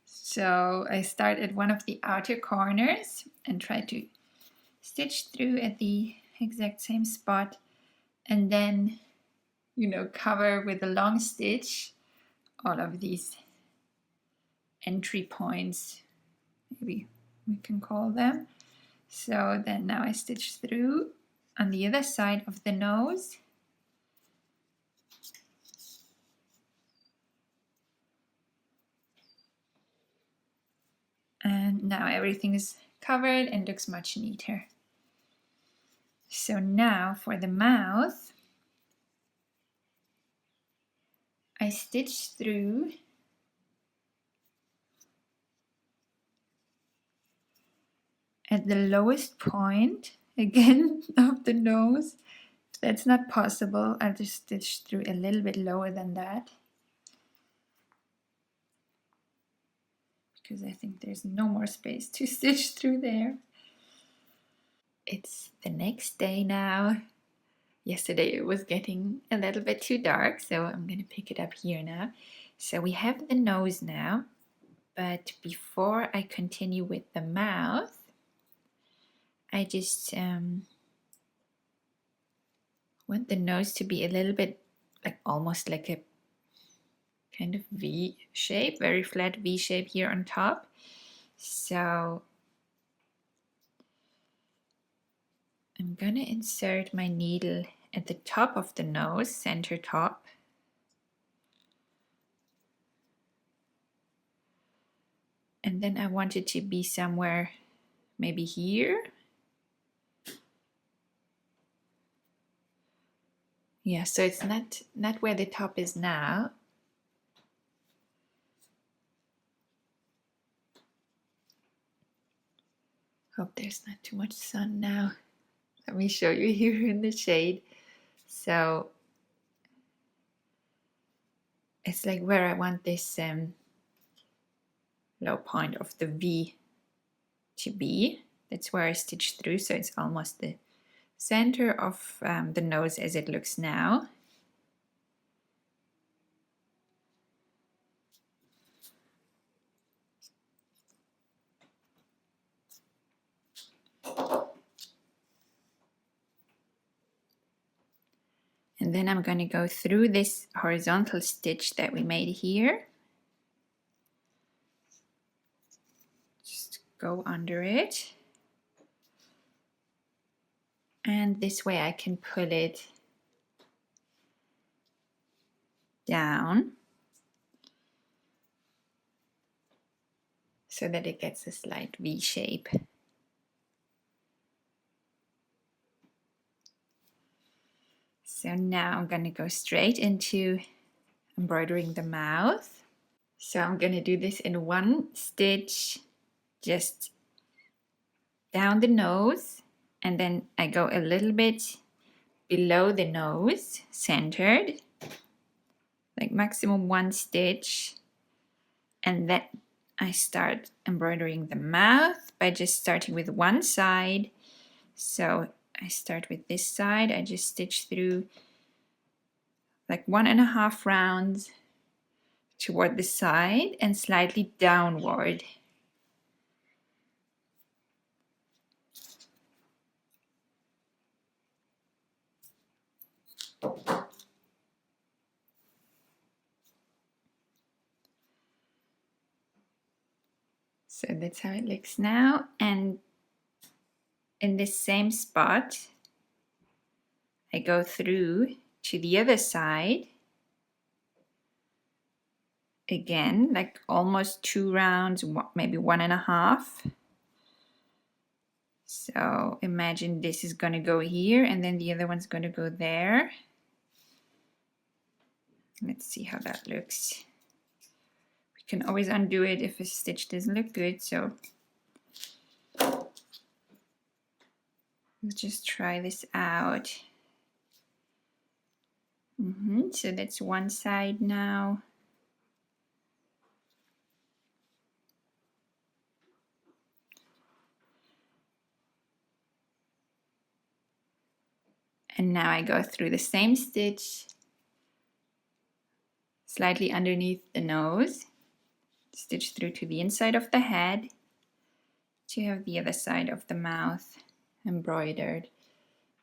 [SPEAKER 1] So I start at one of the outer corners and try to stitch through at the exact same spot, and then, you know, cover with a long stitch all of these entry points, maybe we can call them. So then now I stitch through on the other side of the nose. And now everything is covered and looks much neater. So now for the mouth, I stitch through at the lowest point again of the nose. If that's not possible, I'll just stitch through a little bit lower than that, because I think there's no more space to stitch through there. It's the next day now. Yesterday it was getting a little bit too dark, so I'm going to pick it up here now. So we have the nose now, but before I continue with the mouth, I just want the nose to be a little bit like almost like a kind of V shape, very flat V shape here on top. So I'm gonna insert my needle at the top of the nose, center top. And then I want it to be somewhere maybe here. Yeah, so it's not where the top is now. Hope there's not too much sun now. Let me show you here in the shade. So it's like where I want this low point of the V to be. That's where I stitch through, so it's almost the center of the nose as it looks now. And then I'm going to go through this horizontal stitch that we made here. Just go under it. And this way I can pull it down so that it gets a slight V shape. So now I'm going to go straight into embroidering the mouth. So I'm going to do this in one stitch, just down the nose, and then I go a little bit below the nose, centered, like maximum one stitch, and then I start embroidering the mouth by just starting with one side. So I start with this side, I just stitch through like 1.5 rounds toward the side and slightly downward. So that's how it looks now, and in this same spot I go through to the other side again, like almost 2 rounds, maybe 1.5. So imagine this is going to go here and then the other one's going to go there. Let's see how that looks. We can always undo it if a stitch doesn't look good, so let's just try this out. So that's one side now. And now I go through the same stitch, slightly underneath the nose, stitch through to the inside of the head to have the other side of the mouth embroidered.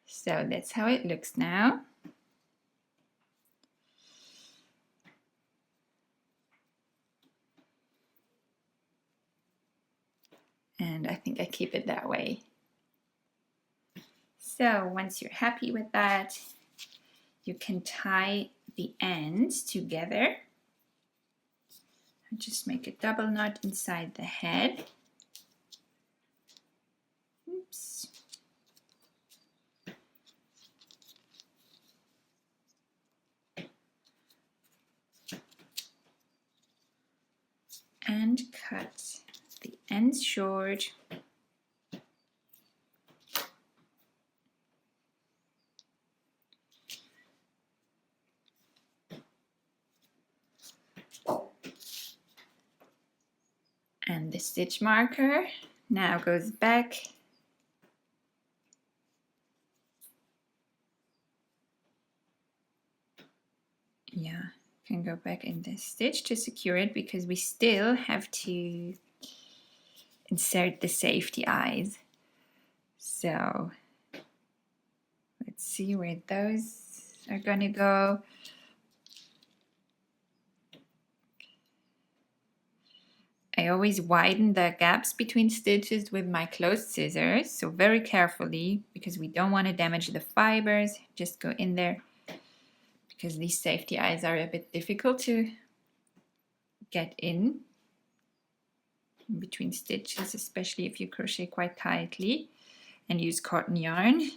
[SPEAKER 1] So that's how it looks now. And I think I keep it that way. So once you're happy with that, you can tie the ends together. Just make a double knot inside the head. Oops. And cut the ends short. And the stitch marker now goes back can go back in this stitch to secure it, because we still have to insert the safety eyes. So let's see where those are gonna go. I always widen the gaps between stitches with my closed scissors, so very carefully, because we don't want to damage the fibers. Just go in there, because these safety eyes are a bit difficult to get in between stitches, especially if you crochet quite tightly and use cotton yarn.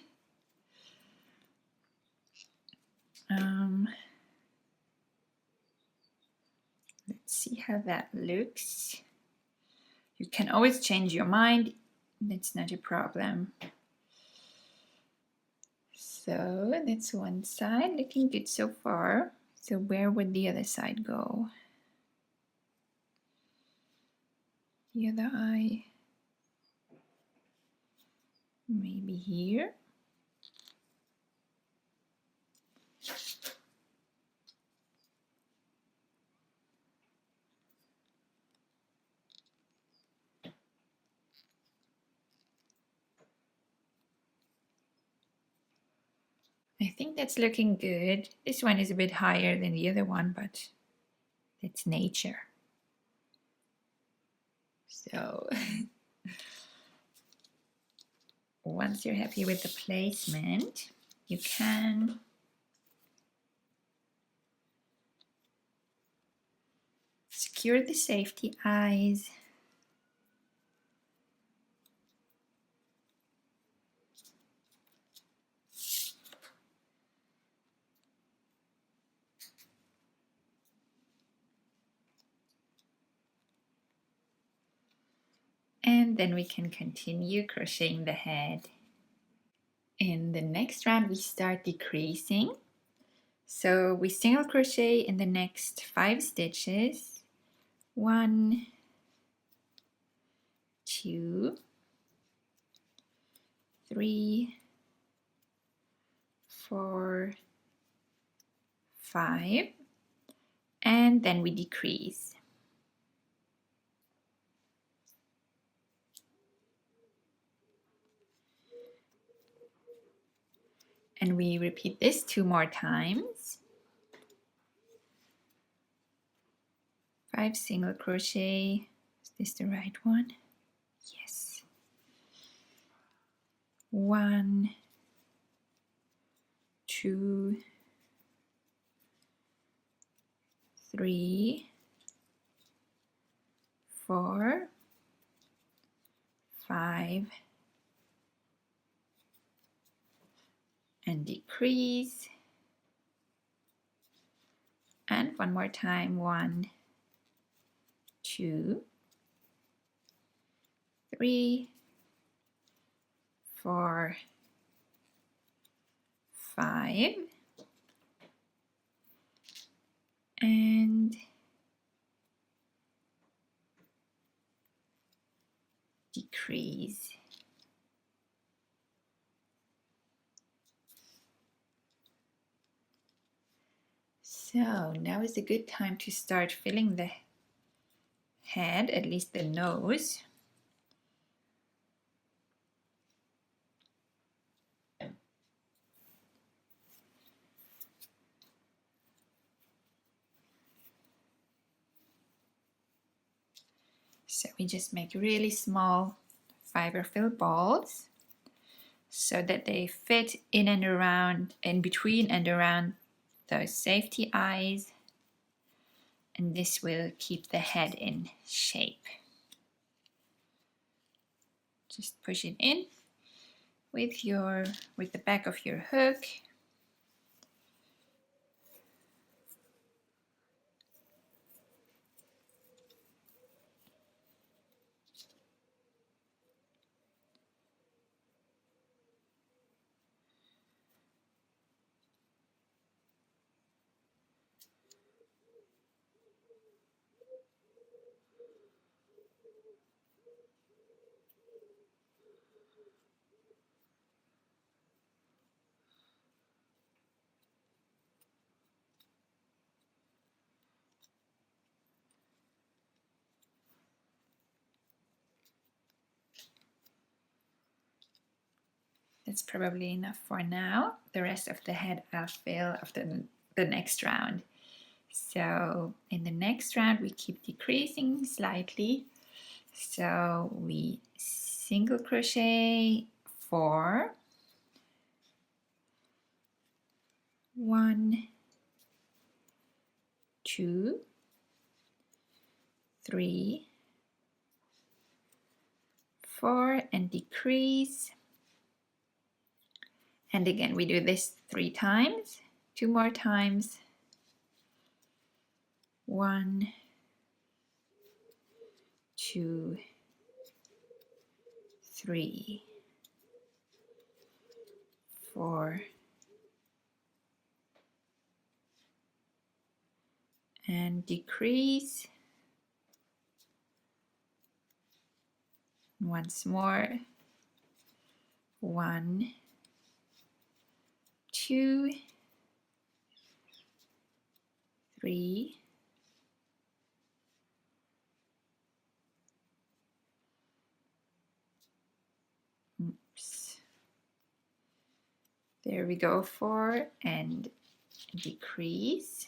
[SPEAKER 1] Let's see how that looks. You can always change your mind, that's not a problem. So that's one side, looking good so far. So where would the other side go? The other eye, maybe here. I think that's looking good. This one is a bit higher than the other one, but it's nature. So once you're happy with the placement, you can secure the safety eyes. And then we can continue crocheting the head. In the next round, we start decreasing. So we single crochet in the next 5 stitches. 1, 2, 3, 4, 5, and then we decrease. And we repeat this 2 more times. 5 single crochet. Is this the right one? Yes. 1, 2, 3, 4, 5, and decrease. And one more time. 1, 2, 3, 4, 5, and decrease. So now is a good time to start filling the head, at least the nose. So we just make really small fiber fill balls so that they fit in and around, in between and around those safety eyes, and this will keep the head in shape. Just push it in with the back of your hook. That's probably enough for now. The rest of the head I'll fill after the next round. So in the next round we keep decreasing slightly. So we single crochet 4, 1, 2, 3, 4, and decrease. And again we do this 3 times, 2 more times. 1, 2, 3, 4, and decrease. Once more. 1, 2, 3, 4. There we go, 4 and decrease.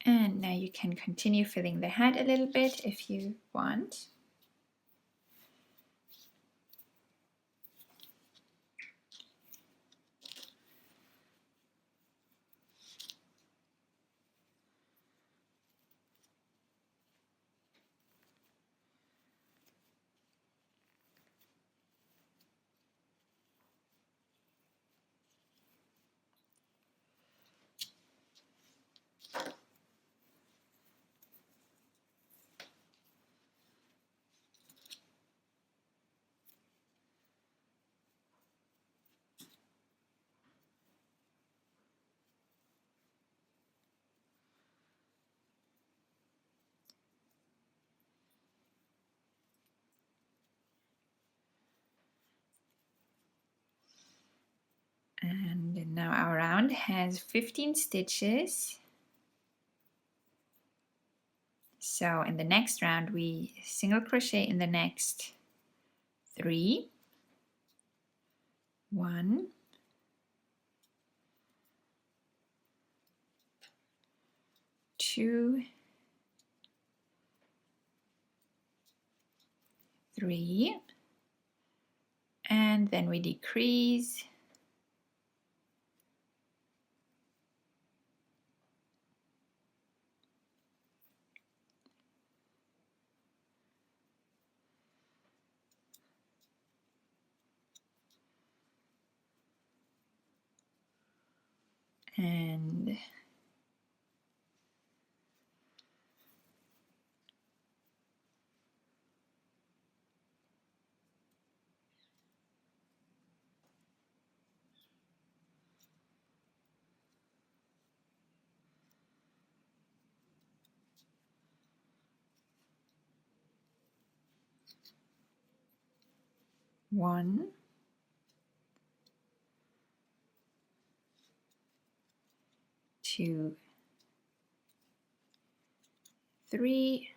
[SPEAKER 1] And now you can continue filling the head a little bit if you want. And now our round has 15 stitches. So in the next round we single crochet in the next 3, 1, 2, 3, and then we decrease. And 1, 2, 3,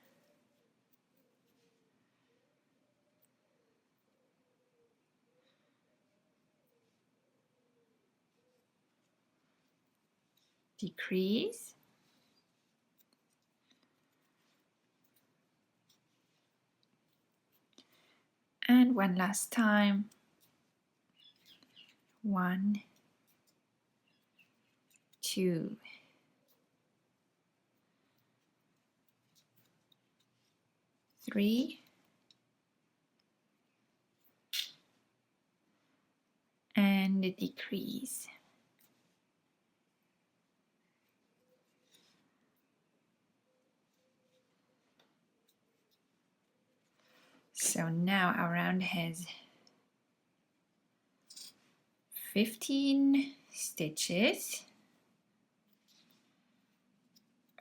[SPEAKER 1] decrease, and one last time, 1, 2, 3, and decrease. So now our round has 15 stitches.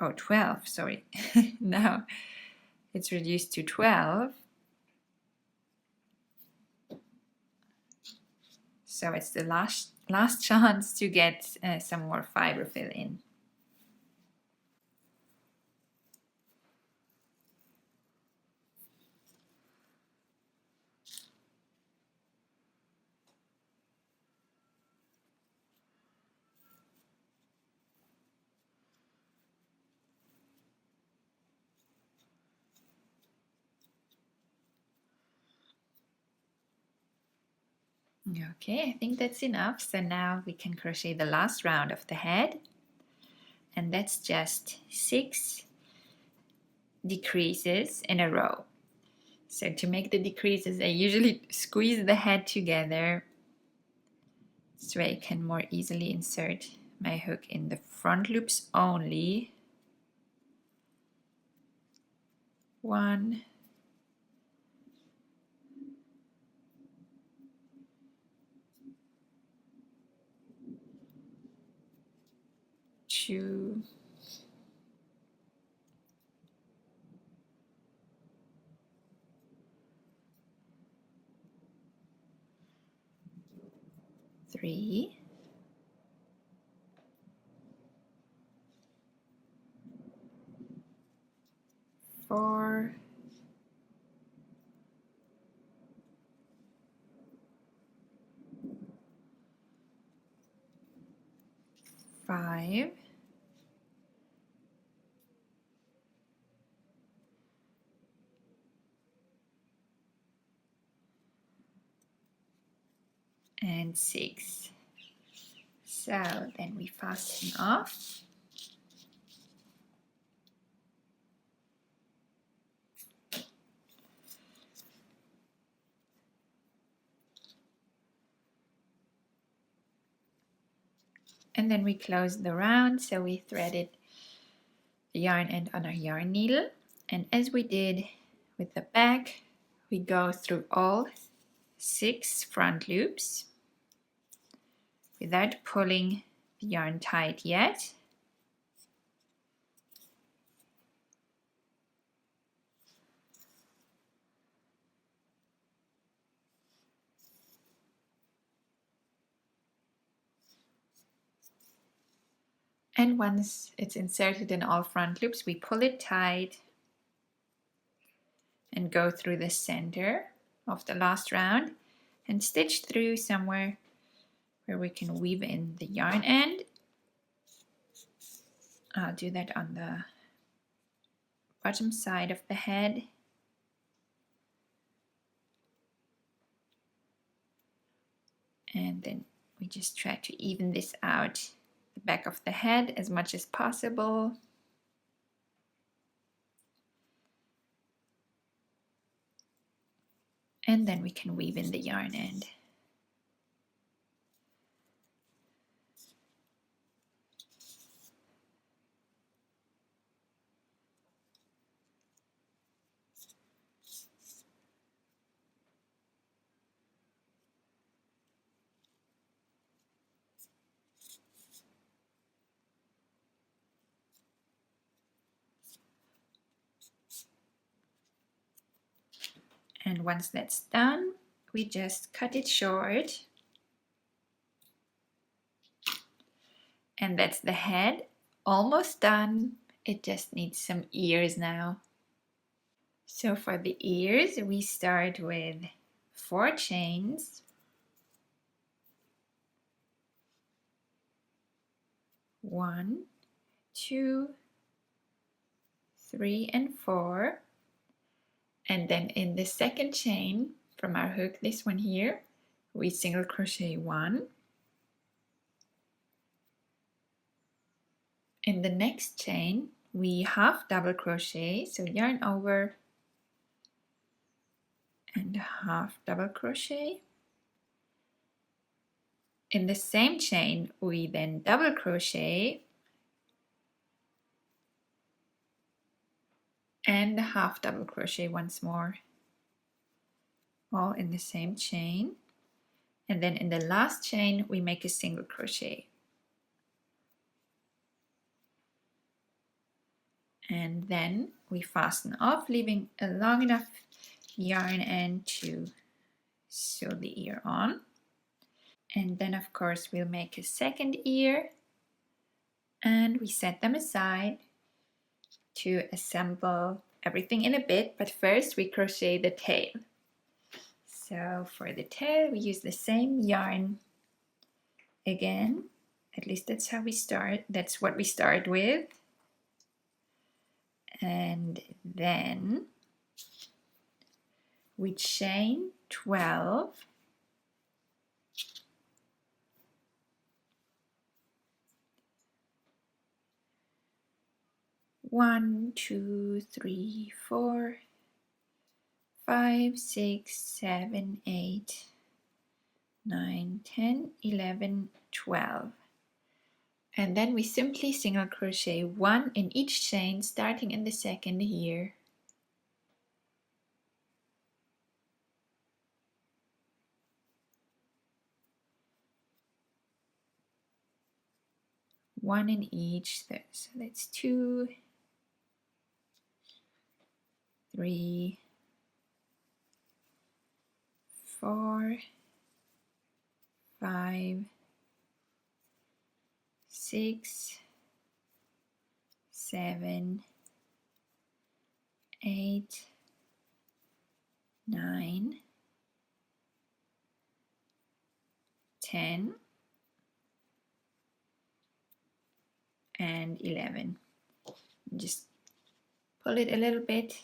[SPEAKER 1] Oh, 12, sorry. Now it's reduced to 12. So it's the last chance to get some more fiber fill in. Okay, I think that's enough. So now we can crochet the last round of the head, and that's just 6 decreases in a row. So to make the decreases, I usually squeeze the head together so I can more easily insert my hook in the front loops only. 1, 2, 3, 4, 5, 6. So then we fasten off. And then we close the round, so we threaded the yarn end on our yarn needle. And as we did with the back, we go through all 6 front loops without pulling the yarn tight yet. And once it's inserted in all front loops, we pull it tight and go through the center of the last round and stitch through somewhere where we can weave in the yarn end. I'll do that on the bottom side of the head. And then we just try to even this out the back of the head as much as possible. And then we can weave in the yarn end. And once that's done, we just cut it short. And that's the head, almost done. It just needs some ears now. So for the ears, we start with 4 chains. 1, 2, 3, and 4. And then in the second chain from our hook, this one here, we single crochet 1. In the next chain, we half double crochet, so yarn over and half double crochet. In the same chain, we then double crochet and half double crochet once more, all in the same chain. And then in the last chain, we make a single crochet. And then we fasten off, leaving a long enough yarn end to sew the ear on. And then of course we'll make a second ear and we set them aside to assemble everything in a bit, but first we crochet the tail. So for the tail we use the same yarn again, at least that's how we start, that's what we start with. And then we chain 12. One, 2, 3, 4, 5, 6, 7, 8, 9, 10, 11, 12. And then we simply single crochet 1 in each chain, starting in the second here. One in each, so that's 2, 3, 4, 5, 6, 7, 8, 9, 10, and 11. Just pull it a little bit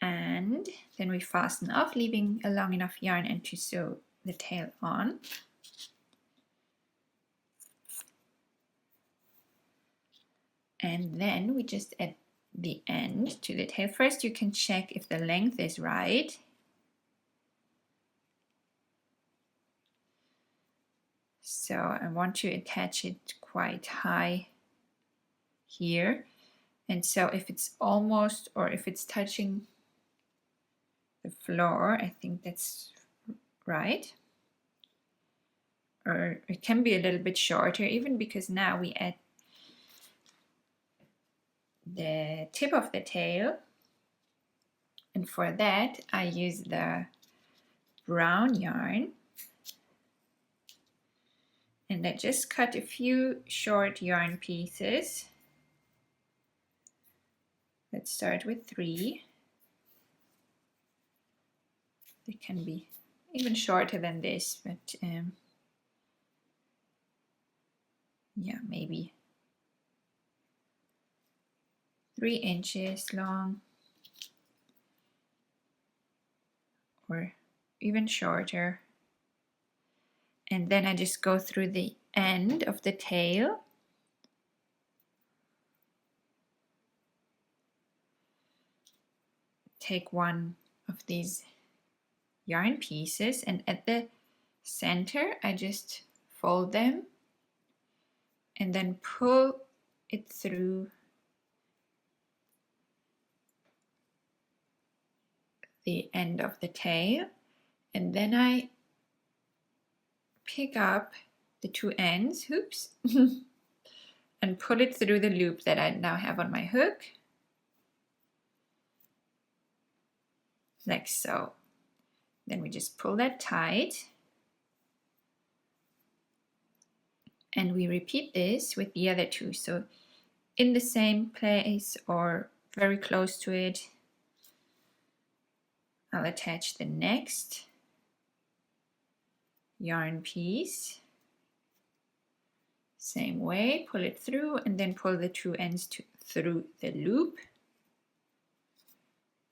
[SPEAKER 1] and then we fasten off, leaving a long enough yarn end to sew the tail on. And then we just add the end to the tail. First you can check if the length is right. So I want to attach it quite high here. And so if it's almost, or if it's touching the floor, I think that's right. Or it can be a little bit shorter even, because now we add the tip of the tail. And for that I use the brown yarn. And I just cut a few short yarn pieces. Let's start with 3. They can be even shorter than this, but yeah, maybe 3 inches long or even shorter. And then I just go through the end of the tail. Take one of these yarn pieces and at the center I just fold them and then pull it through the end of the tail, and then I pick up the 2 ends, oops, and pull it through the loop that I now have on my hook, like so. Then we just pull that tight. And we repeat this with the other two. So in the same place or very close to it, I'll attach the next yarn piece. Same way, pull it through and then pull the two ends through the loop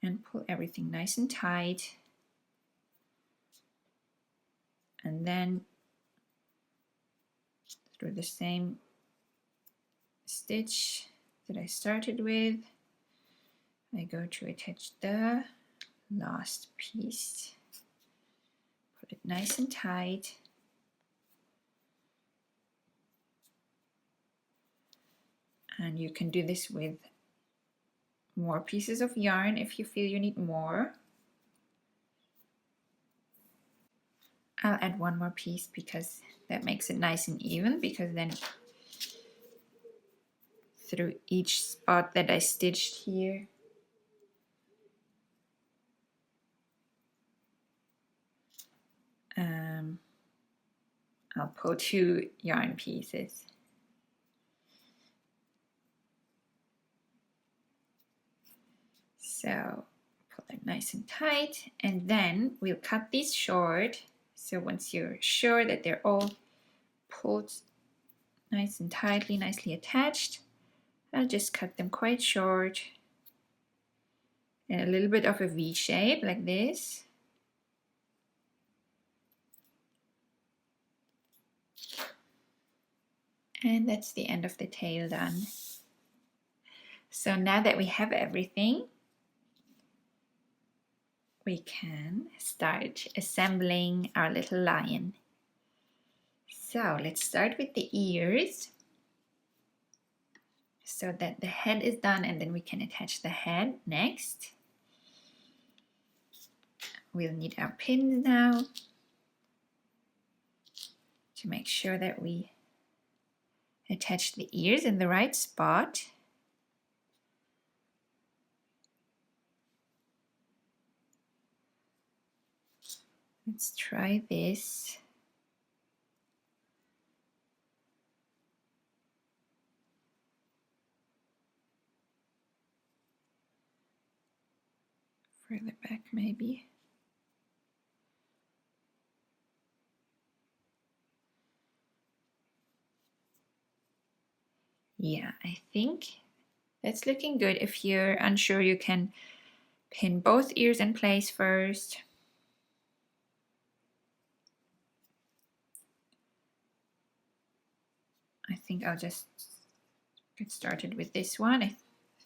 [SPEAKER 1] and pull everything nice and tight. And then through the same stitch that I started with, I go to attach the last piece. Put it nice and tight. And you can do this with more pieces of yarn if you feel you need more. I'll add one more piece because that makes it nice and even, because then through each spot that I stitched here, I'll pull two yarn pieces. So pull it nice and tight, and then we'll cut these short. So once you're sure that they're all pulled nice and tightly, nicely attached, I'll just cut them quite short in a little bit of a V shape like this. And that's the end of the tail done. So now that we have everything, we can start assembling our little lion. So let's start with the ears, so that the head is done, and then we can attach the head next. We'll need our pins now to make sure that we attach the ears in the right spot. Let's try this. Further back maybe. Yeah, I think that's looking good. If you're unsure, you can pin both ears in place first. I think I'll just get started with this one. I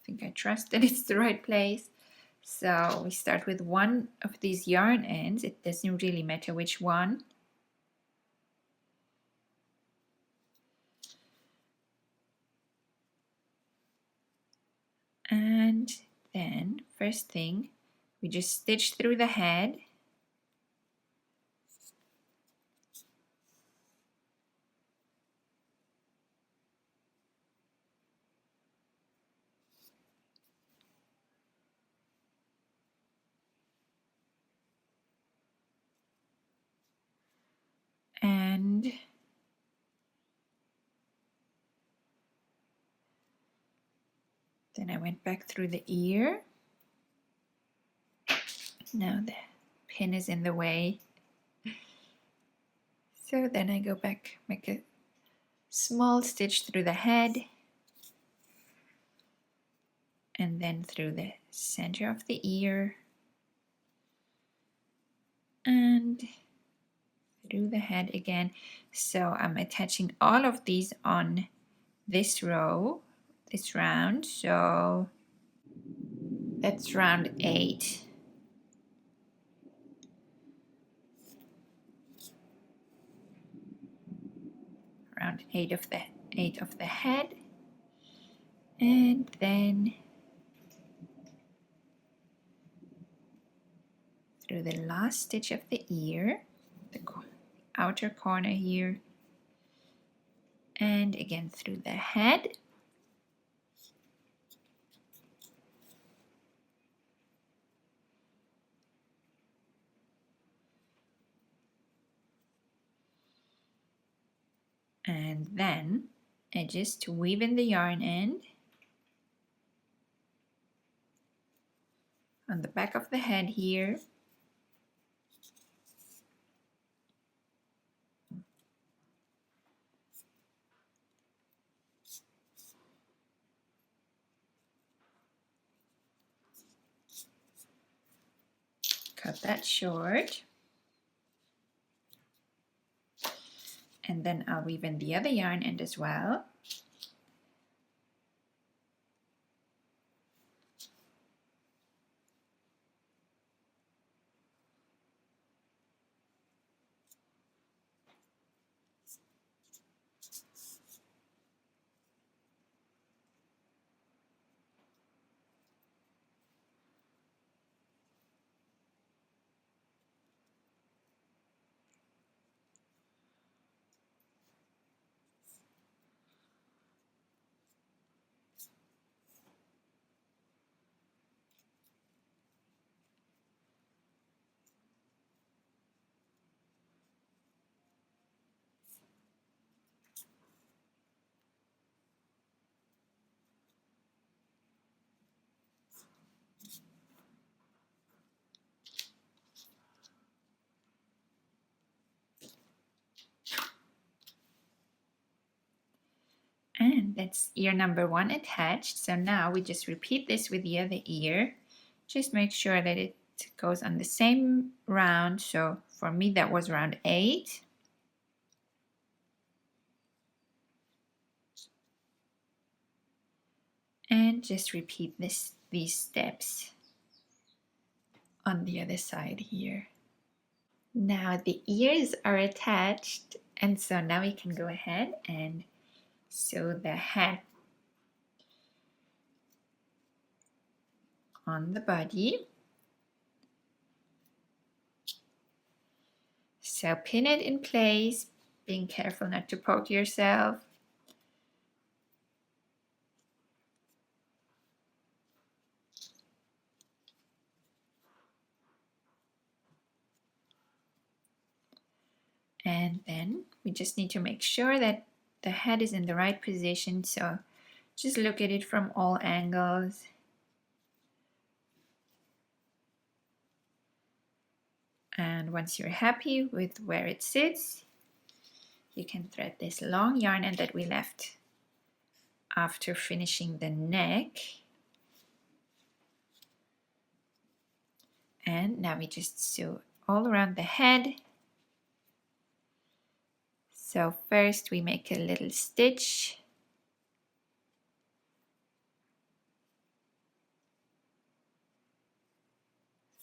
[SPEAKER 1] think I trust that it's the right place. So we start with one of these yarn ends. It doesn't really matter which one. And then first thing, we just stitch through the head. And then I went back through the ear. Now the pin is in the way. So then I go back, make a small stitch through the head, and then through the center of the ear, and through the head again. So I'm attaching all of these on this row, this round. So that's round 8. Round 8 of the head, and then through the last stitch of the ear, the outer corner here, and again through the head. and then edges to weave in the yarn end on the back of the head here. Cut that short. And then I'll weave in the other yarn end as well. And that's ear number 1 attached. So now we just repeat this with the other ear. Just make sure that it goes on the same round. So for me that was round 8. And just repeat these steps on the other side here. Now the ears are attached, and so now we can go ahead and sew the hat on the body. So pin it in place, being careful not to poke yourself. And then we just need to make sure that the head is in the right position. So just look at it from all angles. And once you're happy with where it sits, you can thread this long yarn end that we left after finishing the neck. And now we just sew all around the head. So first we make a little stitch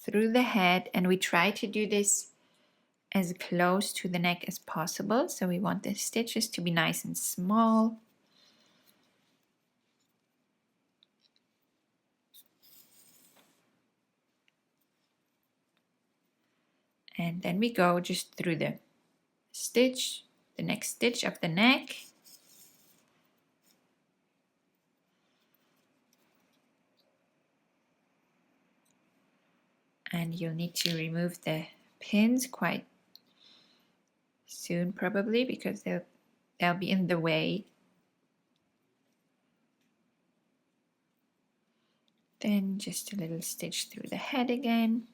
[SPEAKER 1] through the head, and we try to do this as close to the neck as possible. So we want the stitches to be nice and small. And then we go just through the stitch, the next stitch of the neck. And you'll need to remove the pins quite soon probably, because they'll be in the way. Then just a little stitch through the head again.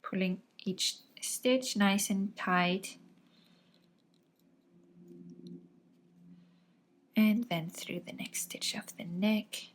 [SPEAKER 1] Pulling each stitch nice and tight. And then through the next stitch of the neck.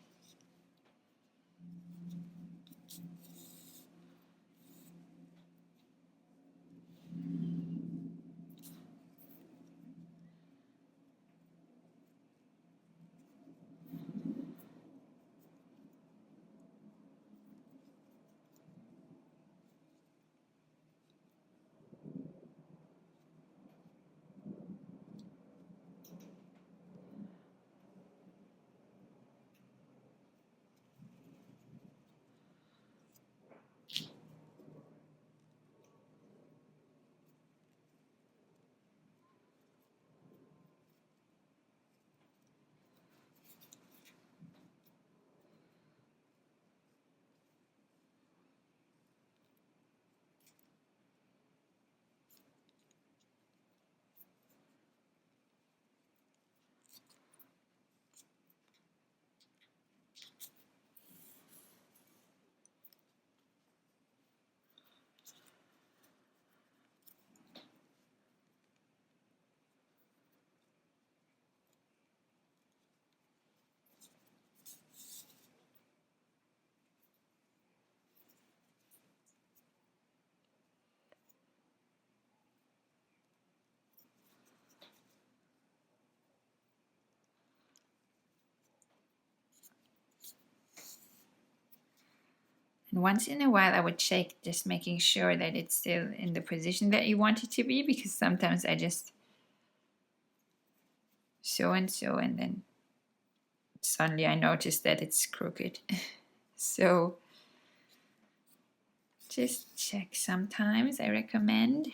[SPEAKER 1] And once in a while I would check, just making sure that it's still in the position that you want it to be, because sometimes I just so and so and then suddenly I notice that it's crooked. So just check sometimes, I recommend.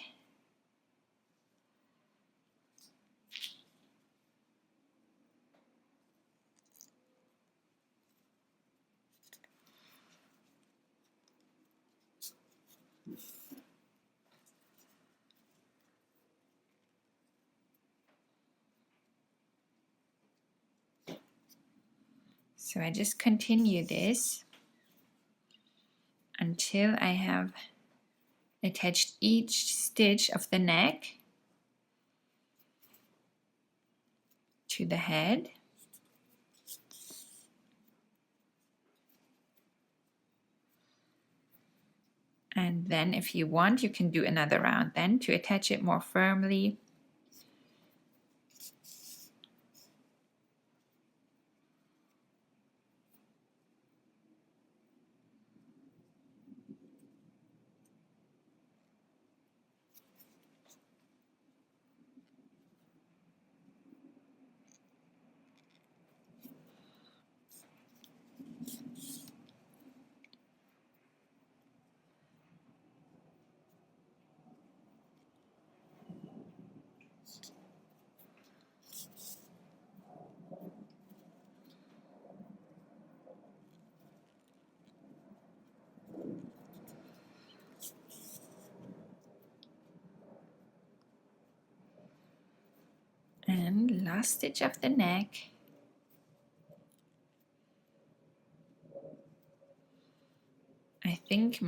[SPEAKER 1] So I just continue this until I have attached each stitch of the neck to the head. And then if you want, you can do another round then to attach it more firmly. And last stitch of the neck. I think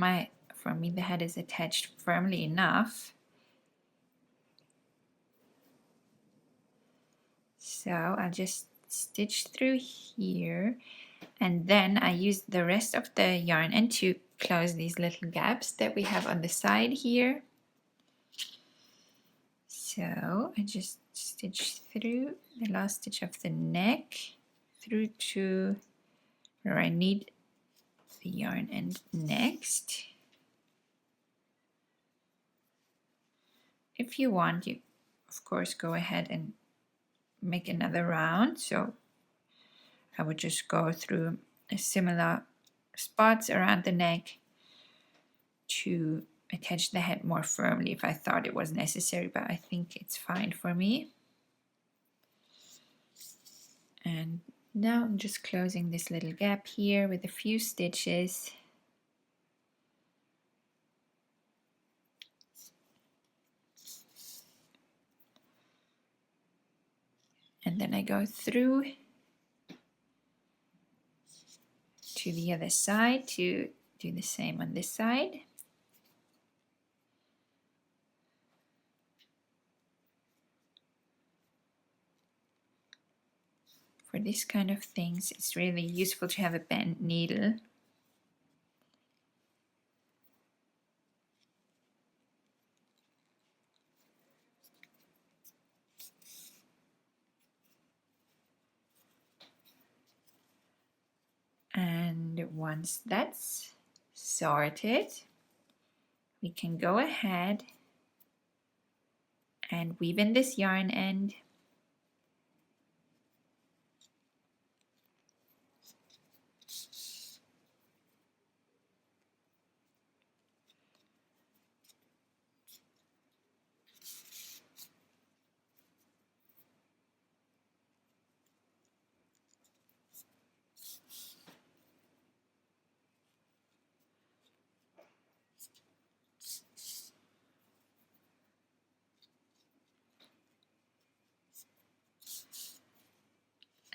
[SPEAKER 1] for me the head is attached firmly enough. So I'll just stitch through here, and then I use the rest of the yarn end to close these little gaps that we have on the side here. So I just stitch through the last stitch of the neck through to where I need the yarn end next. If you want, you of course go ahead and make another round. So I would just go through similar spots around the neck to attach the head more firmly if I thought it was necessary, but I think it's fine for me. And now I'm just closing this little gap here with a few stitches. And then I go through to the other side to do the same on this side. For this kind of things, it's really useful to have a bent needle. And once that's sorted, we can go ahead and weave in this yarn end.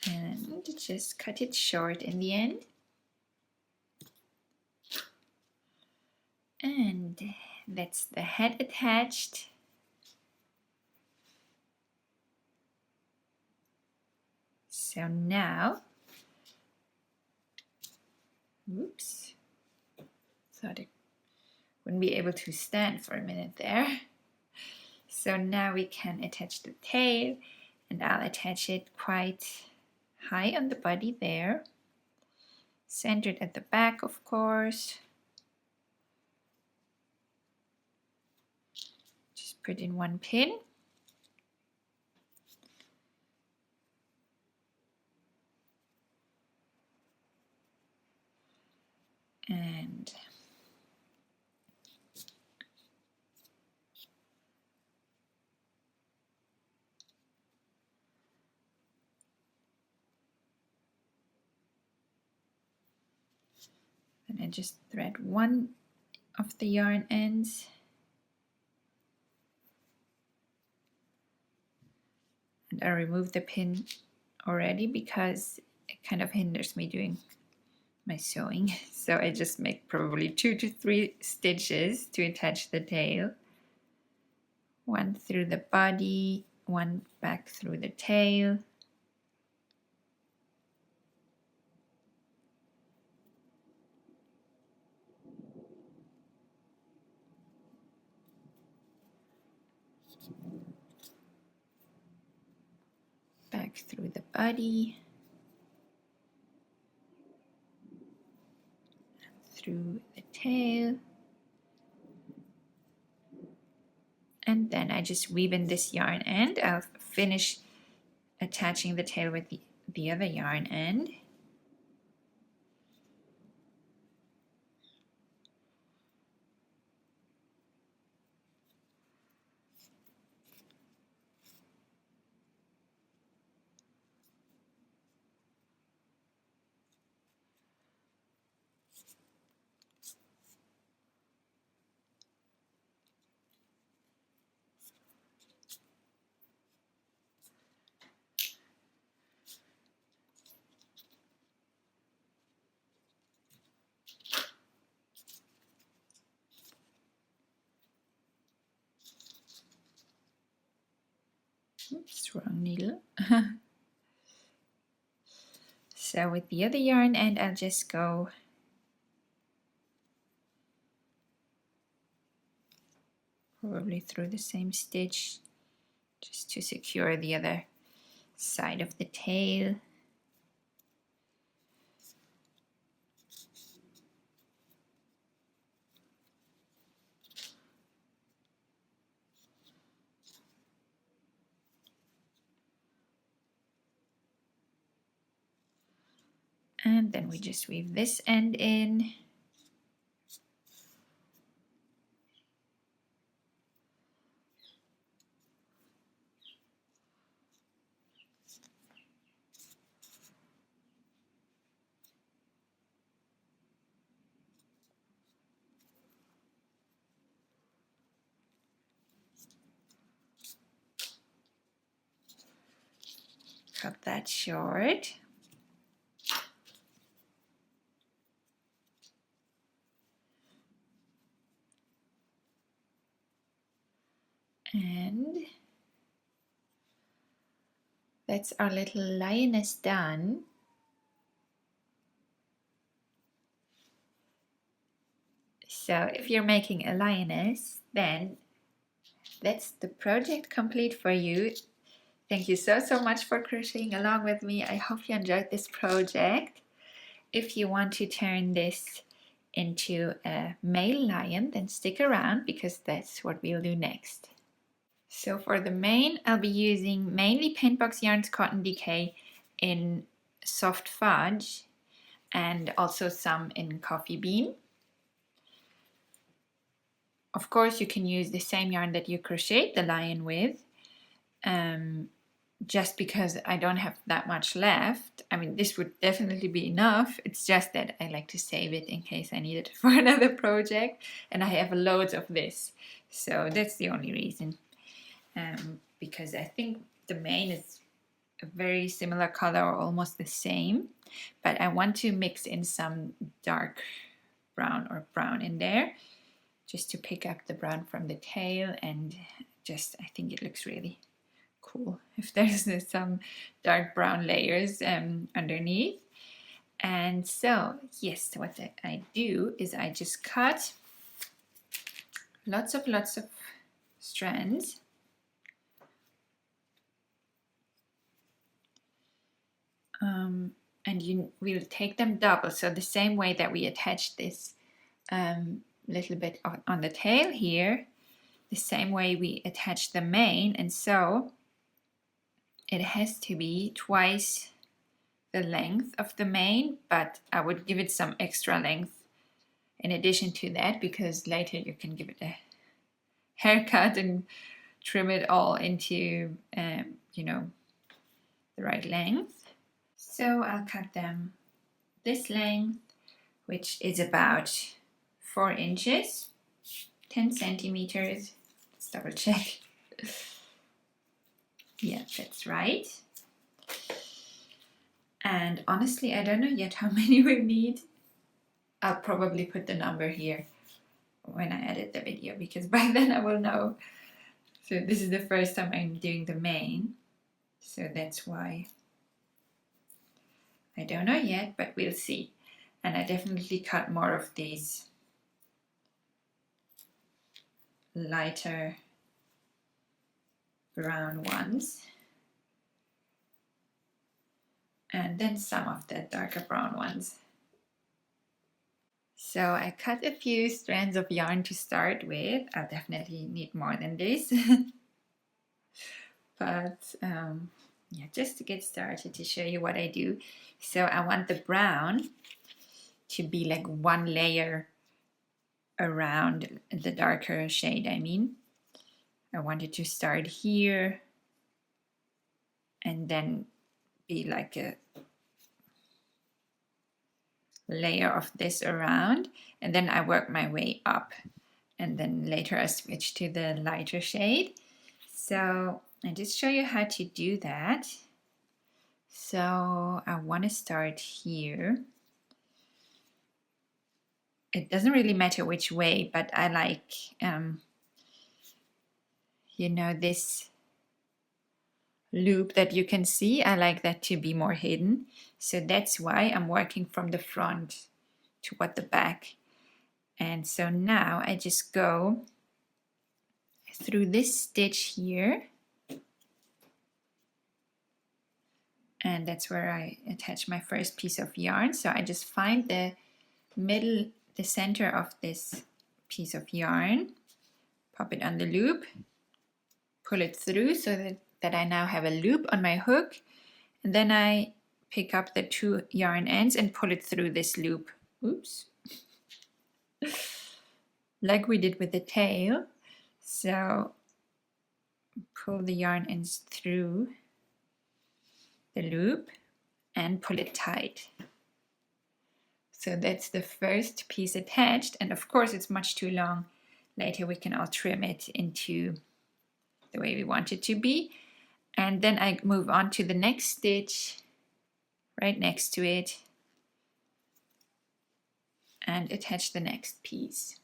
[SPEAKER 1] And just cut it short in the end. And that's the head attached. So now, oops, thought I wouldn't be able to stand for a minute there. So now we can attach the tail, and I'll attach it quite high on the body there, centered at the back, of course. put in one pin. And then I just thread one of the yarn ends. And I remove the pin already because it kind of hinders me doing my sewing. So I just make probably 2 to 3 stitches to attach the tail. One through the body, one back through the tail. Back through the body. Through the tail. And then I just weave in this yarn end. I'll finish attaching the tail with the other yarn end. Oops, wrong needle. So with the other yarn end, I'll just go probably through the same stitch just to secure the other side of the tail. And then we just weave this end in. Cut that short. And that's our little lioness done. So if you're making a lioness, then that's the project complete for you. Thank you so much for crocheting along with me. I hope you enjoyed this project. If you want to turn this into a male lion, then stick around because that's what we'll do next. So for the mane, I'll be using mainly Paintbox Yarns Cotton DK in Soft Fudge and also some in Coffee Bean. Of course, you can use the same yarn that you crocheted the lion with. Just because I don't have that much left. I mean, this would definitely be enough. It's just that I like to save it in case I need it for another project. And I have loads of this. So that's the only reason. Because I think the mane is a very similar color or almost the same. But I want to mix in some dark brown or brown in there. Just to pick up the brown from the tail. And just, I think it looks really cool if there's some dark brown layers underneath. And so yes, what I do is I just cut lots of strands, and you will take them double, so the same way that we attach this little bit on the tail here, the same way we attach the main, and so it has to be twice the length of the main, but I would give it some extra length in addition to that, because later you can give it a haircut and trim it all into, you know, the right length. So I'll cut them this length, which is about 4 inches, 10 centimeters. Let's double check. Yeah, that's right. And honestly, I don't know yet how many we need. I'll probably put the number here when I edit the video, because by then I will know. So this is the first time I'm doing the main, so that's why I don't know yet, but we'll see. And I definitely cut more of these lighter brown ones, and then some of the darker brown ones. So I cut a few strands of yarn to start with. I'll definitely need more than this. But yeah, just to get started, to show you what I do. So I want the brown to be like one layer around the darker shade. I mean, I want it to start here and then be like a layer of this around, and then I work my way up, and then later I switch to the lighter shade. So I just show you how to do that. So I want to start here. It doesn't really matter which way, but I like, you know, this loop that you can see. I like that to be more hidden. So that's why I'm working from the front toward the back. And so now I just go through this stitch here. And that's where I attach my first piece of yarn. So I just find the middle, the center of this piece of yarn, pop it on the loop, pull it through so that I now have a loop on my hook, and then I pick up the 2 yarn ends and pull it through this loop. Oops. Like we did with the tail. So pull the yarn ends through the loop and pull it tight. So that's the first piece attached, and of course it's much too long. Later we can all trim it into the way we want it to be. And then I move on to the next stitch right next to it and attach the next piece.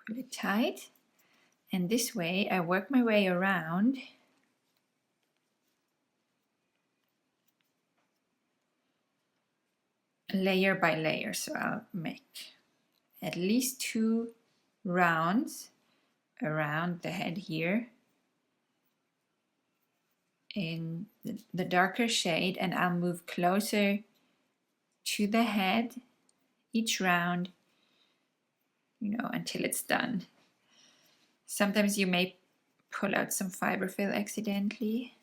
[SPEAKER 1] Pull it tight, and this way I work my way around layer by layer. So I'll make at least 2 rounds around the head here in the darker shade, and I'll move closer to the head each round, you know, until it's done. Sometimes you may pull out some fiber fill accidentally.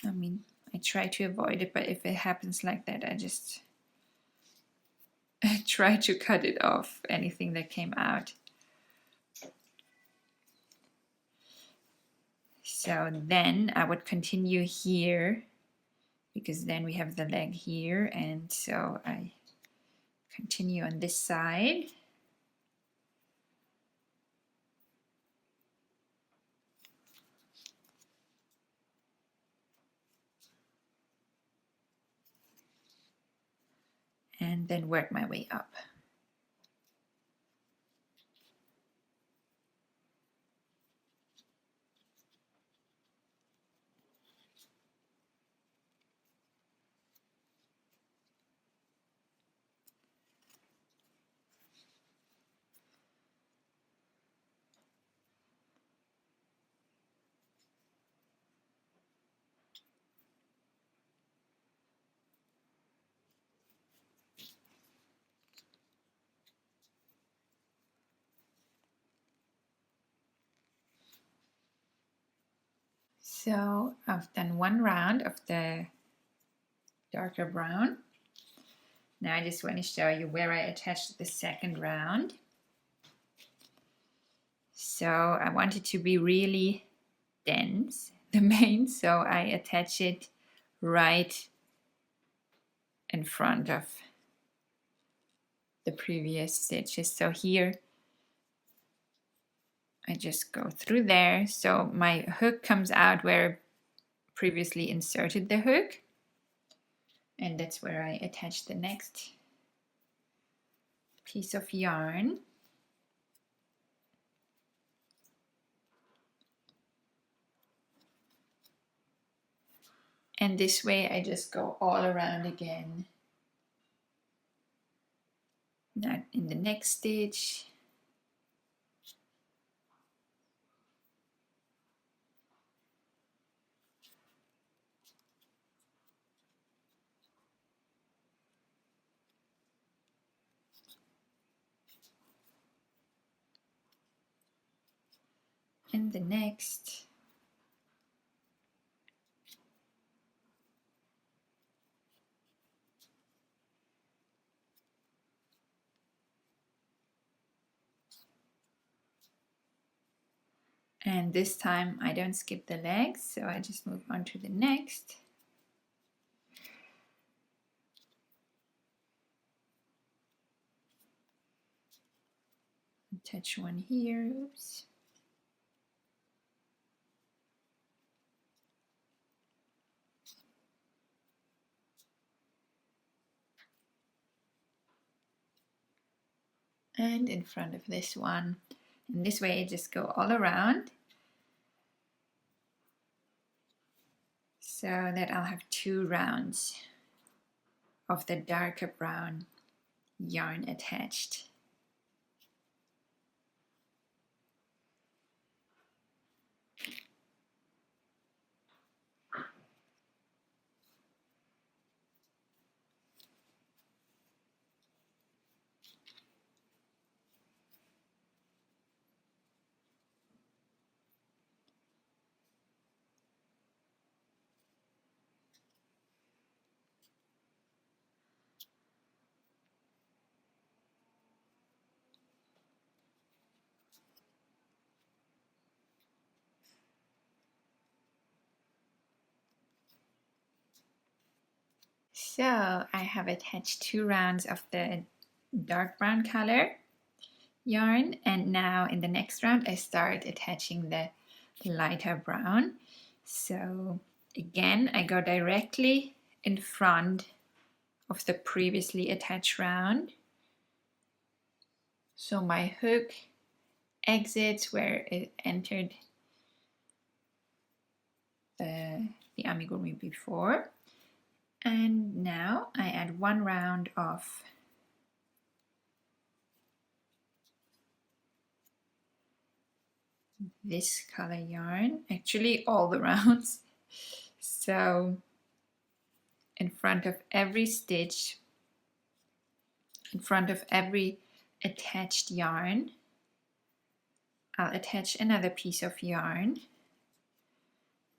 [SPEAKER 1] I mean, I try to avoid it, but if it happens like that, I just try to cut it off, anything that came out. So then I would continue here, because then we have the leg here, and so I continue on this side. And then work my way up. So I've done one round of the darker brown. Now I just want to show you where I attached the second round. So I want it to be really dense, the mane, so I attach it right in front of the previous stitches. So here I just go through there. So my hook comes out where I previously inserted the hook. And that's where I attach the next piece of yarn. And this way I just go all around again. Now in the next stitch. And the next. And this time I don't skip the legs, so I just move on to the next. Attach one here, oops. And in front of this one. And this way I just go all around. So that I'll have 2 rounds of the darker brown yarn attached. So I have attached 2 rounds of the dark brown color yarn, and now in the next round I start attaching the lighter brown. So again I go directly in front of the previously attached round. So my hook exits where it entered the amigurumi before. And now I add 1 round of this color yarn, actually all the rounds. So in front of every stitch, in front of every attached yarn, I'll attach another piece of yarn.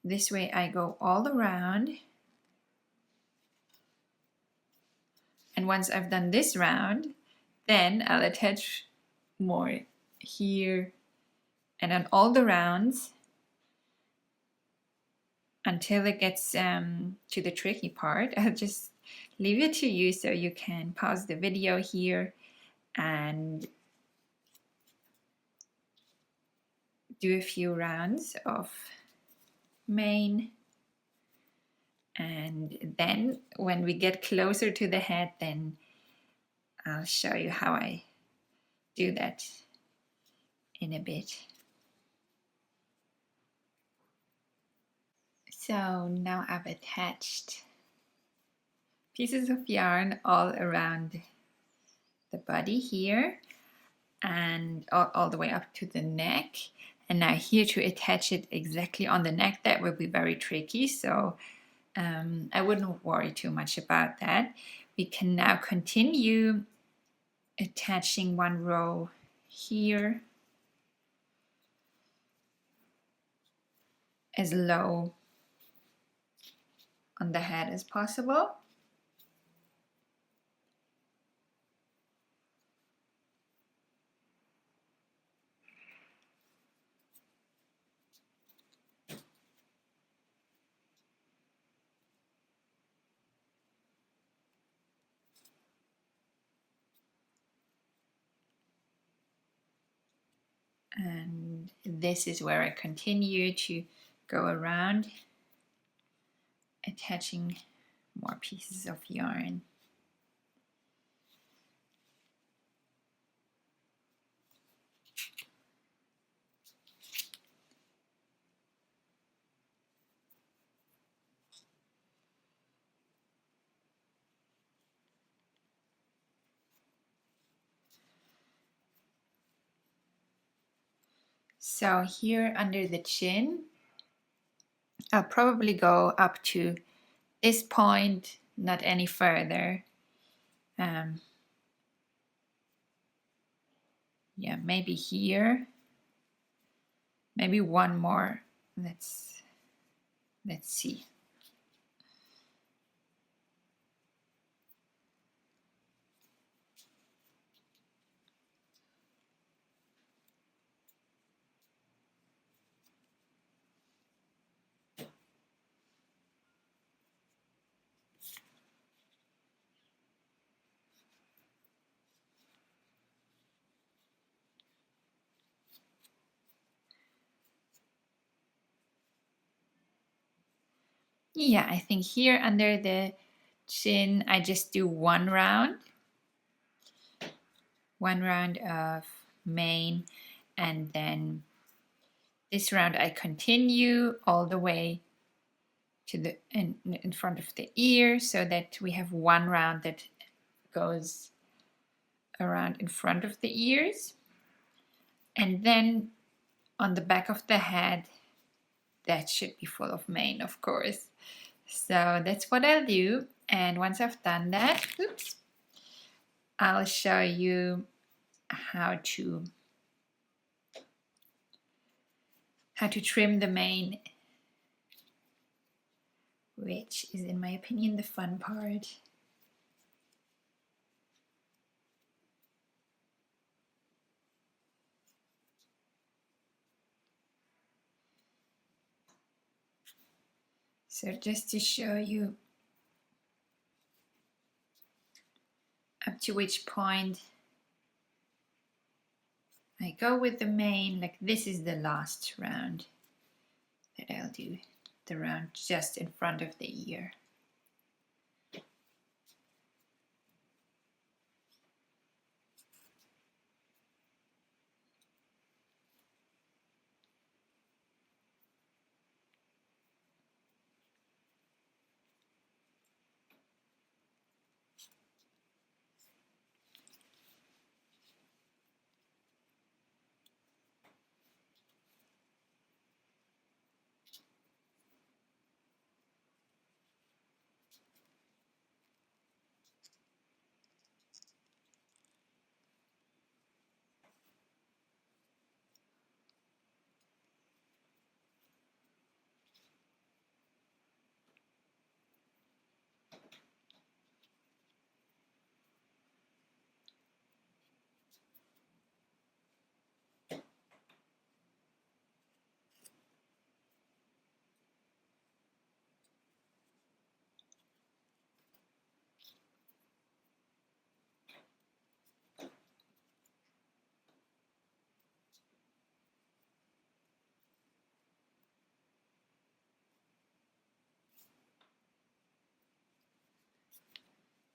[SPEAKER 1] This way I go all around. And once I've done this round, then I'll attach more here and on all the rounds until it gets to the tricky part. I'll just leave it to you so you can pause the video here and do a few rounds of mane. And then when we get closer to the head, then I'll show you how I do that in a bit. So now I've attached pieces of yarn all around the body here and all the way up to the neck. And now here to attach it exactly on the neck, that will be very tricky. So I wouldn't worry too much about that. We can now continue attaching 1 row here as low on the head as possible. And this is where I continue to go around, attaching more pieces of yarn. So here under the chin, I'll probably go up to this point, not any further. Yeah, maybe here, maybe one more. Let's see. Yeah, I think here under the chin, I just do one round of mane, and then this round I continue all the way to the in front of the ear, so that we have one round that goes around in front of the ears, and then on the back of the head, that should be full of mane, of course. So that's what I'll do, and once I've done that, oops, I'll show you how to trim the mane, which is, in my opinion, the fun part. So just to show you up to which point I go with the mane, like this is the last round that I'll do, the round just in front of the ear.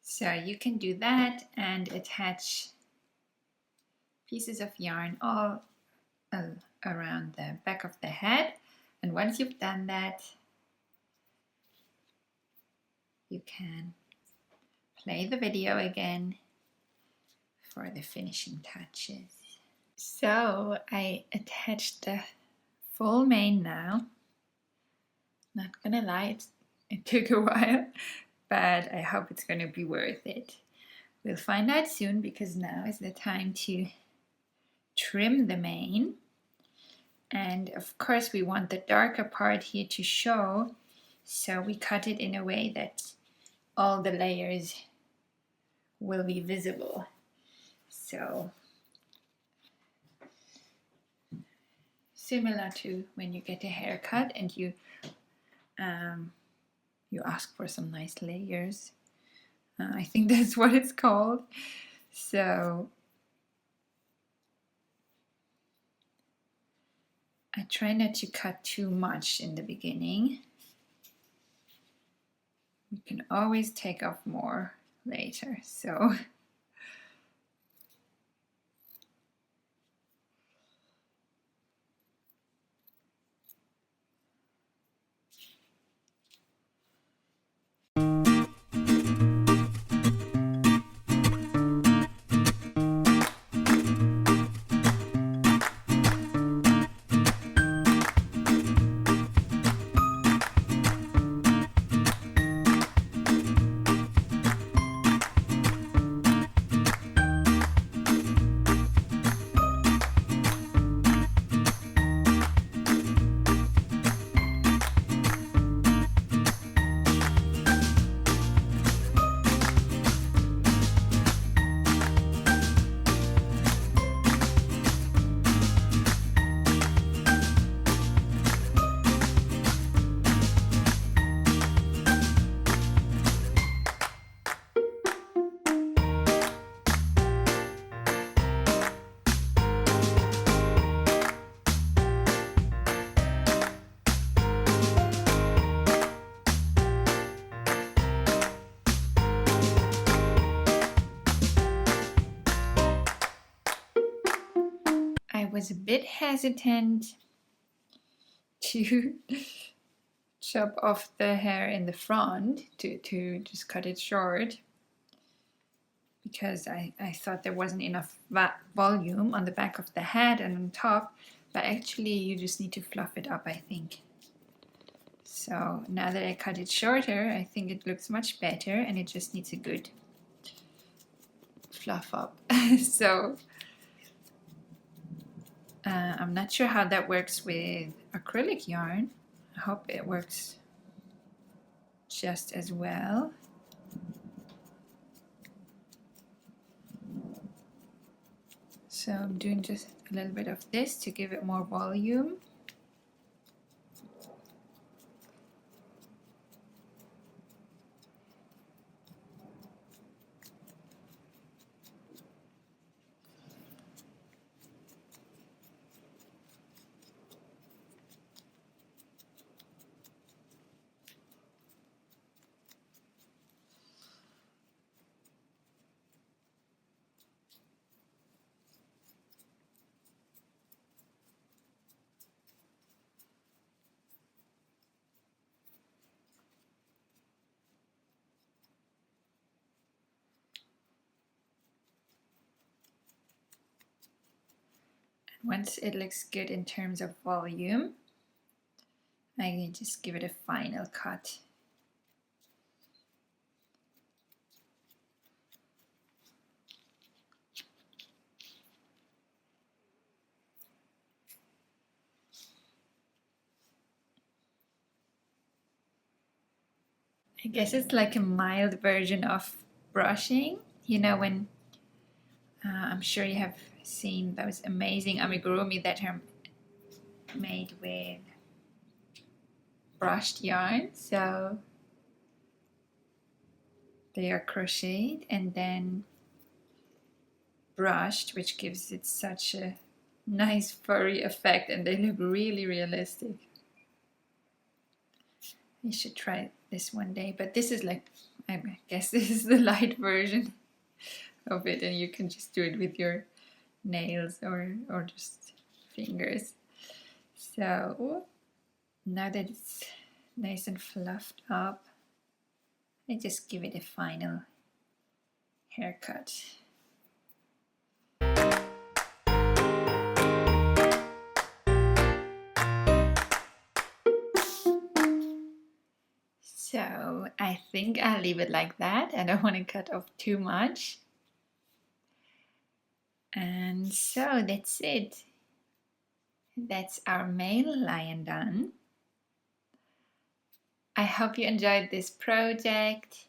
[SPEAKER 1] So you can do that and attach pieces of yarn all around the back of the head. And once you've done that, you can play the video again for the finishing touches. So I attached the full mane now. Not gonna lie, it took a while, but I hope it's gonna be worth it. We'll find out soon, because now is the time to trim the mane. And of course we want the darker part here to show, So we cut it in a way that all the layers will be visible. So similar to when you get a haircut and you ask for some nice layers. I think that's what it's called. So I try not to cut too much in the beginning. You can always take off more later. So I was a bit hesitant to chop off the hair in the front, to just cut it short, because I thought there wasn't enough volume on the back of the head and on top, but actually you just need to fluff it up, I think. So now that I cut it shorter, I think it looks much better and it just needs a good fluff up. So I'm not sure how that works with acrylic yarn. I hope it works just as well. So I'm doing just a little bit of this to give it more volume. Once it looks good in terms of volume, I can just give it a final cut. I guess it's like a mild version of brushing. You know, when I'm sure you have seen those amazing amigurumi that are made with brushed yarn. So they are crocheted and then brushed, which gives it such a nice furry effect, and they look really realistic. You should try this one day, but this is like, I guess this is the light version of it, and you can just do it with your nails or just fingers. So now that it's nice and fluffed up, I just give it a final haircut. So I think I'll leave it like that. I don't want to cut off too much. And so that's it. That's our male lion done. I hope you enjoyed this project.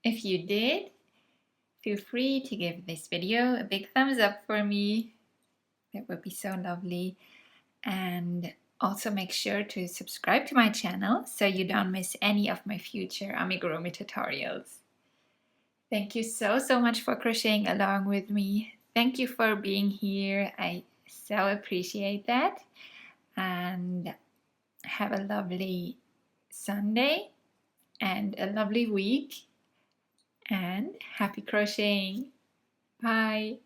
[SPEAKER 1] If you did, feel free to give this video a big thumbs up for me. That would be so lovely. And also make sure to subscribe to my channel so you don't miss any of my future amigurumi tutorials. Thank you so much for crocheting along with me. Thank you for being here. I so appreciate that. And have a lovely Sunday and a lovely week. And happy crocheting. Bye.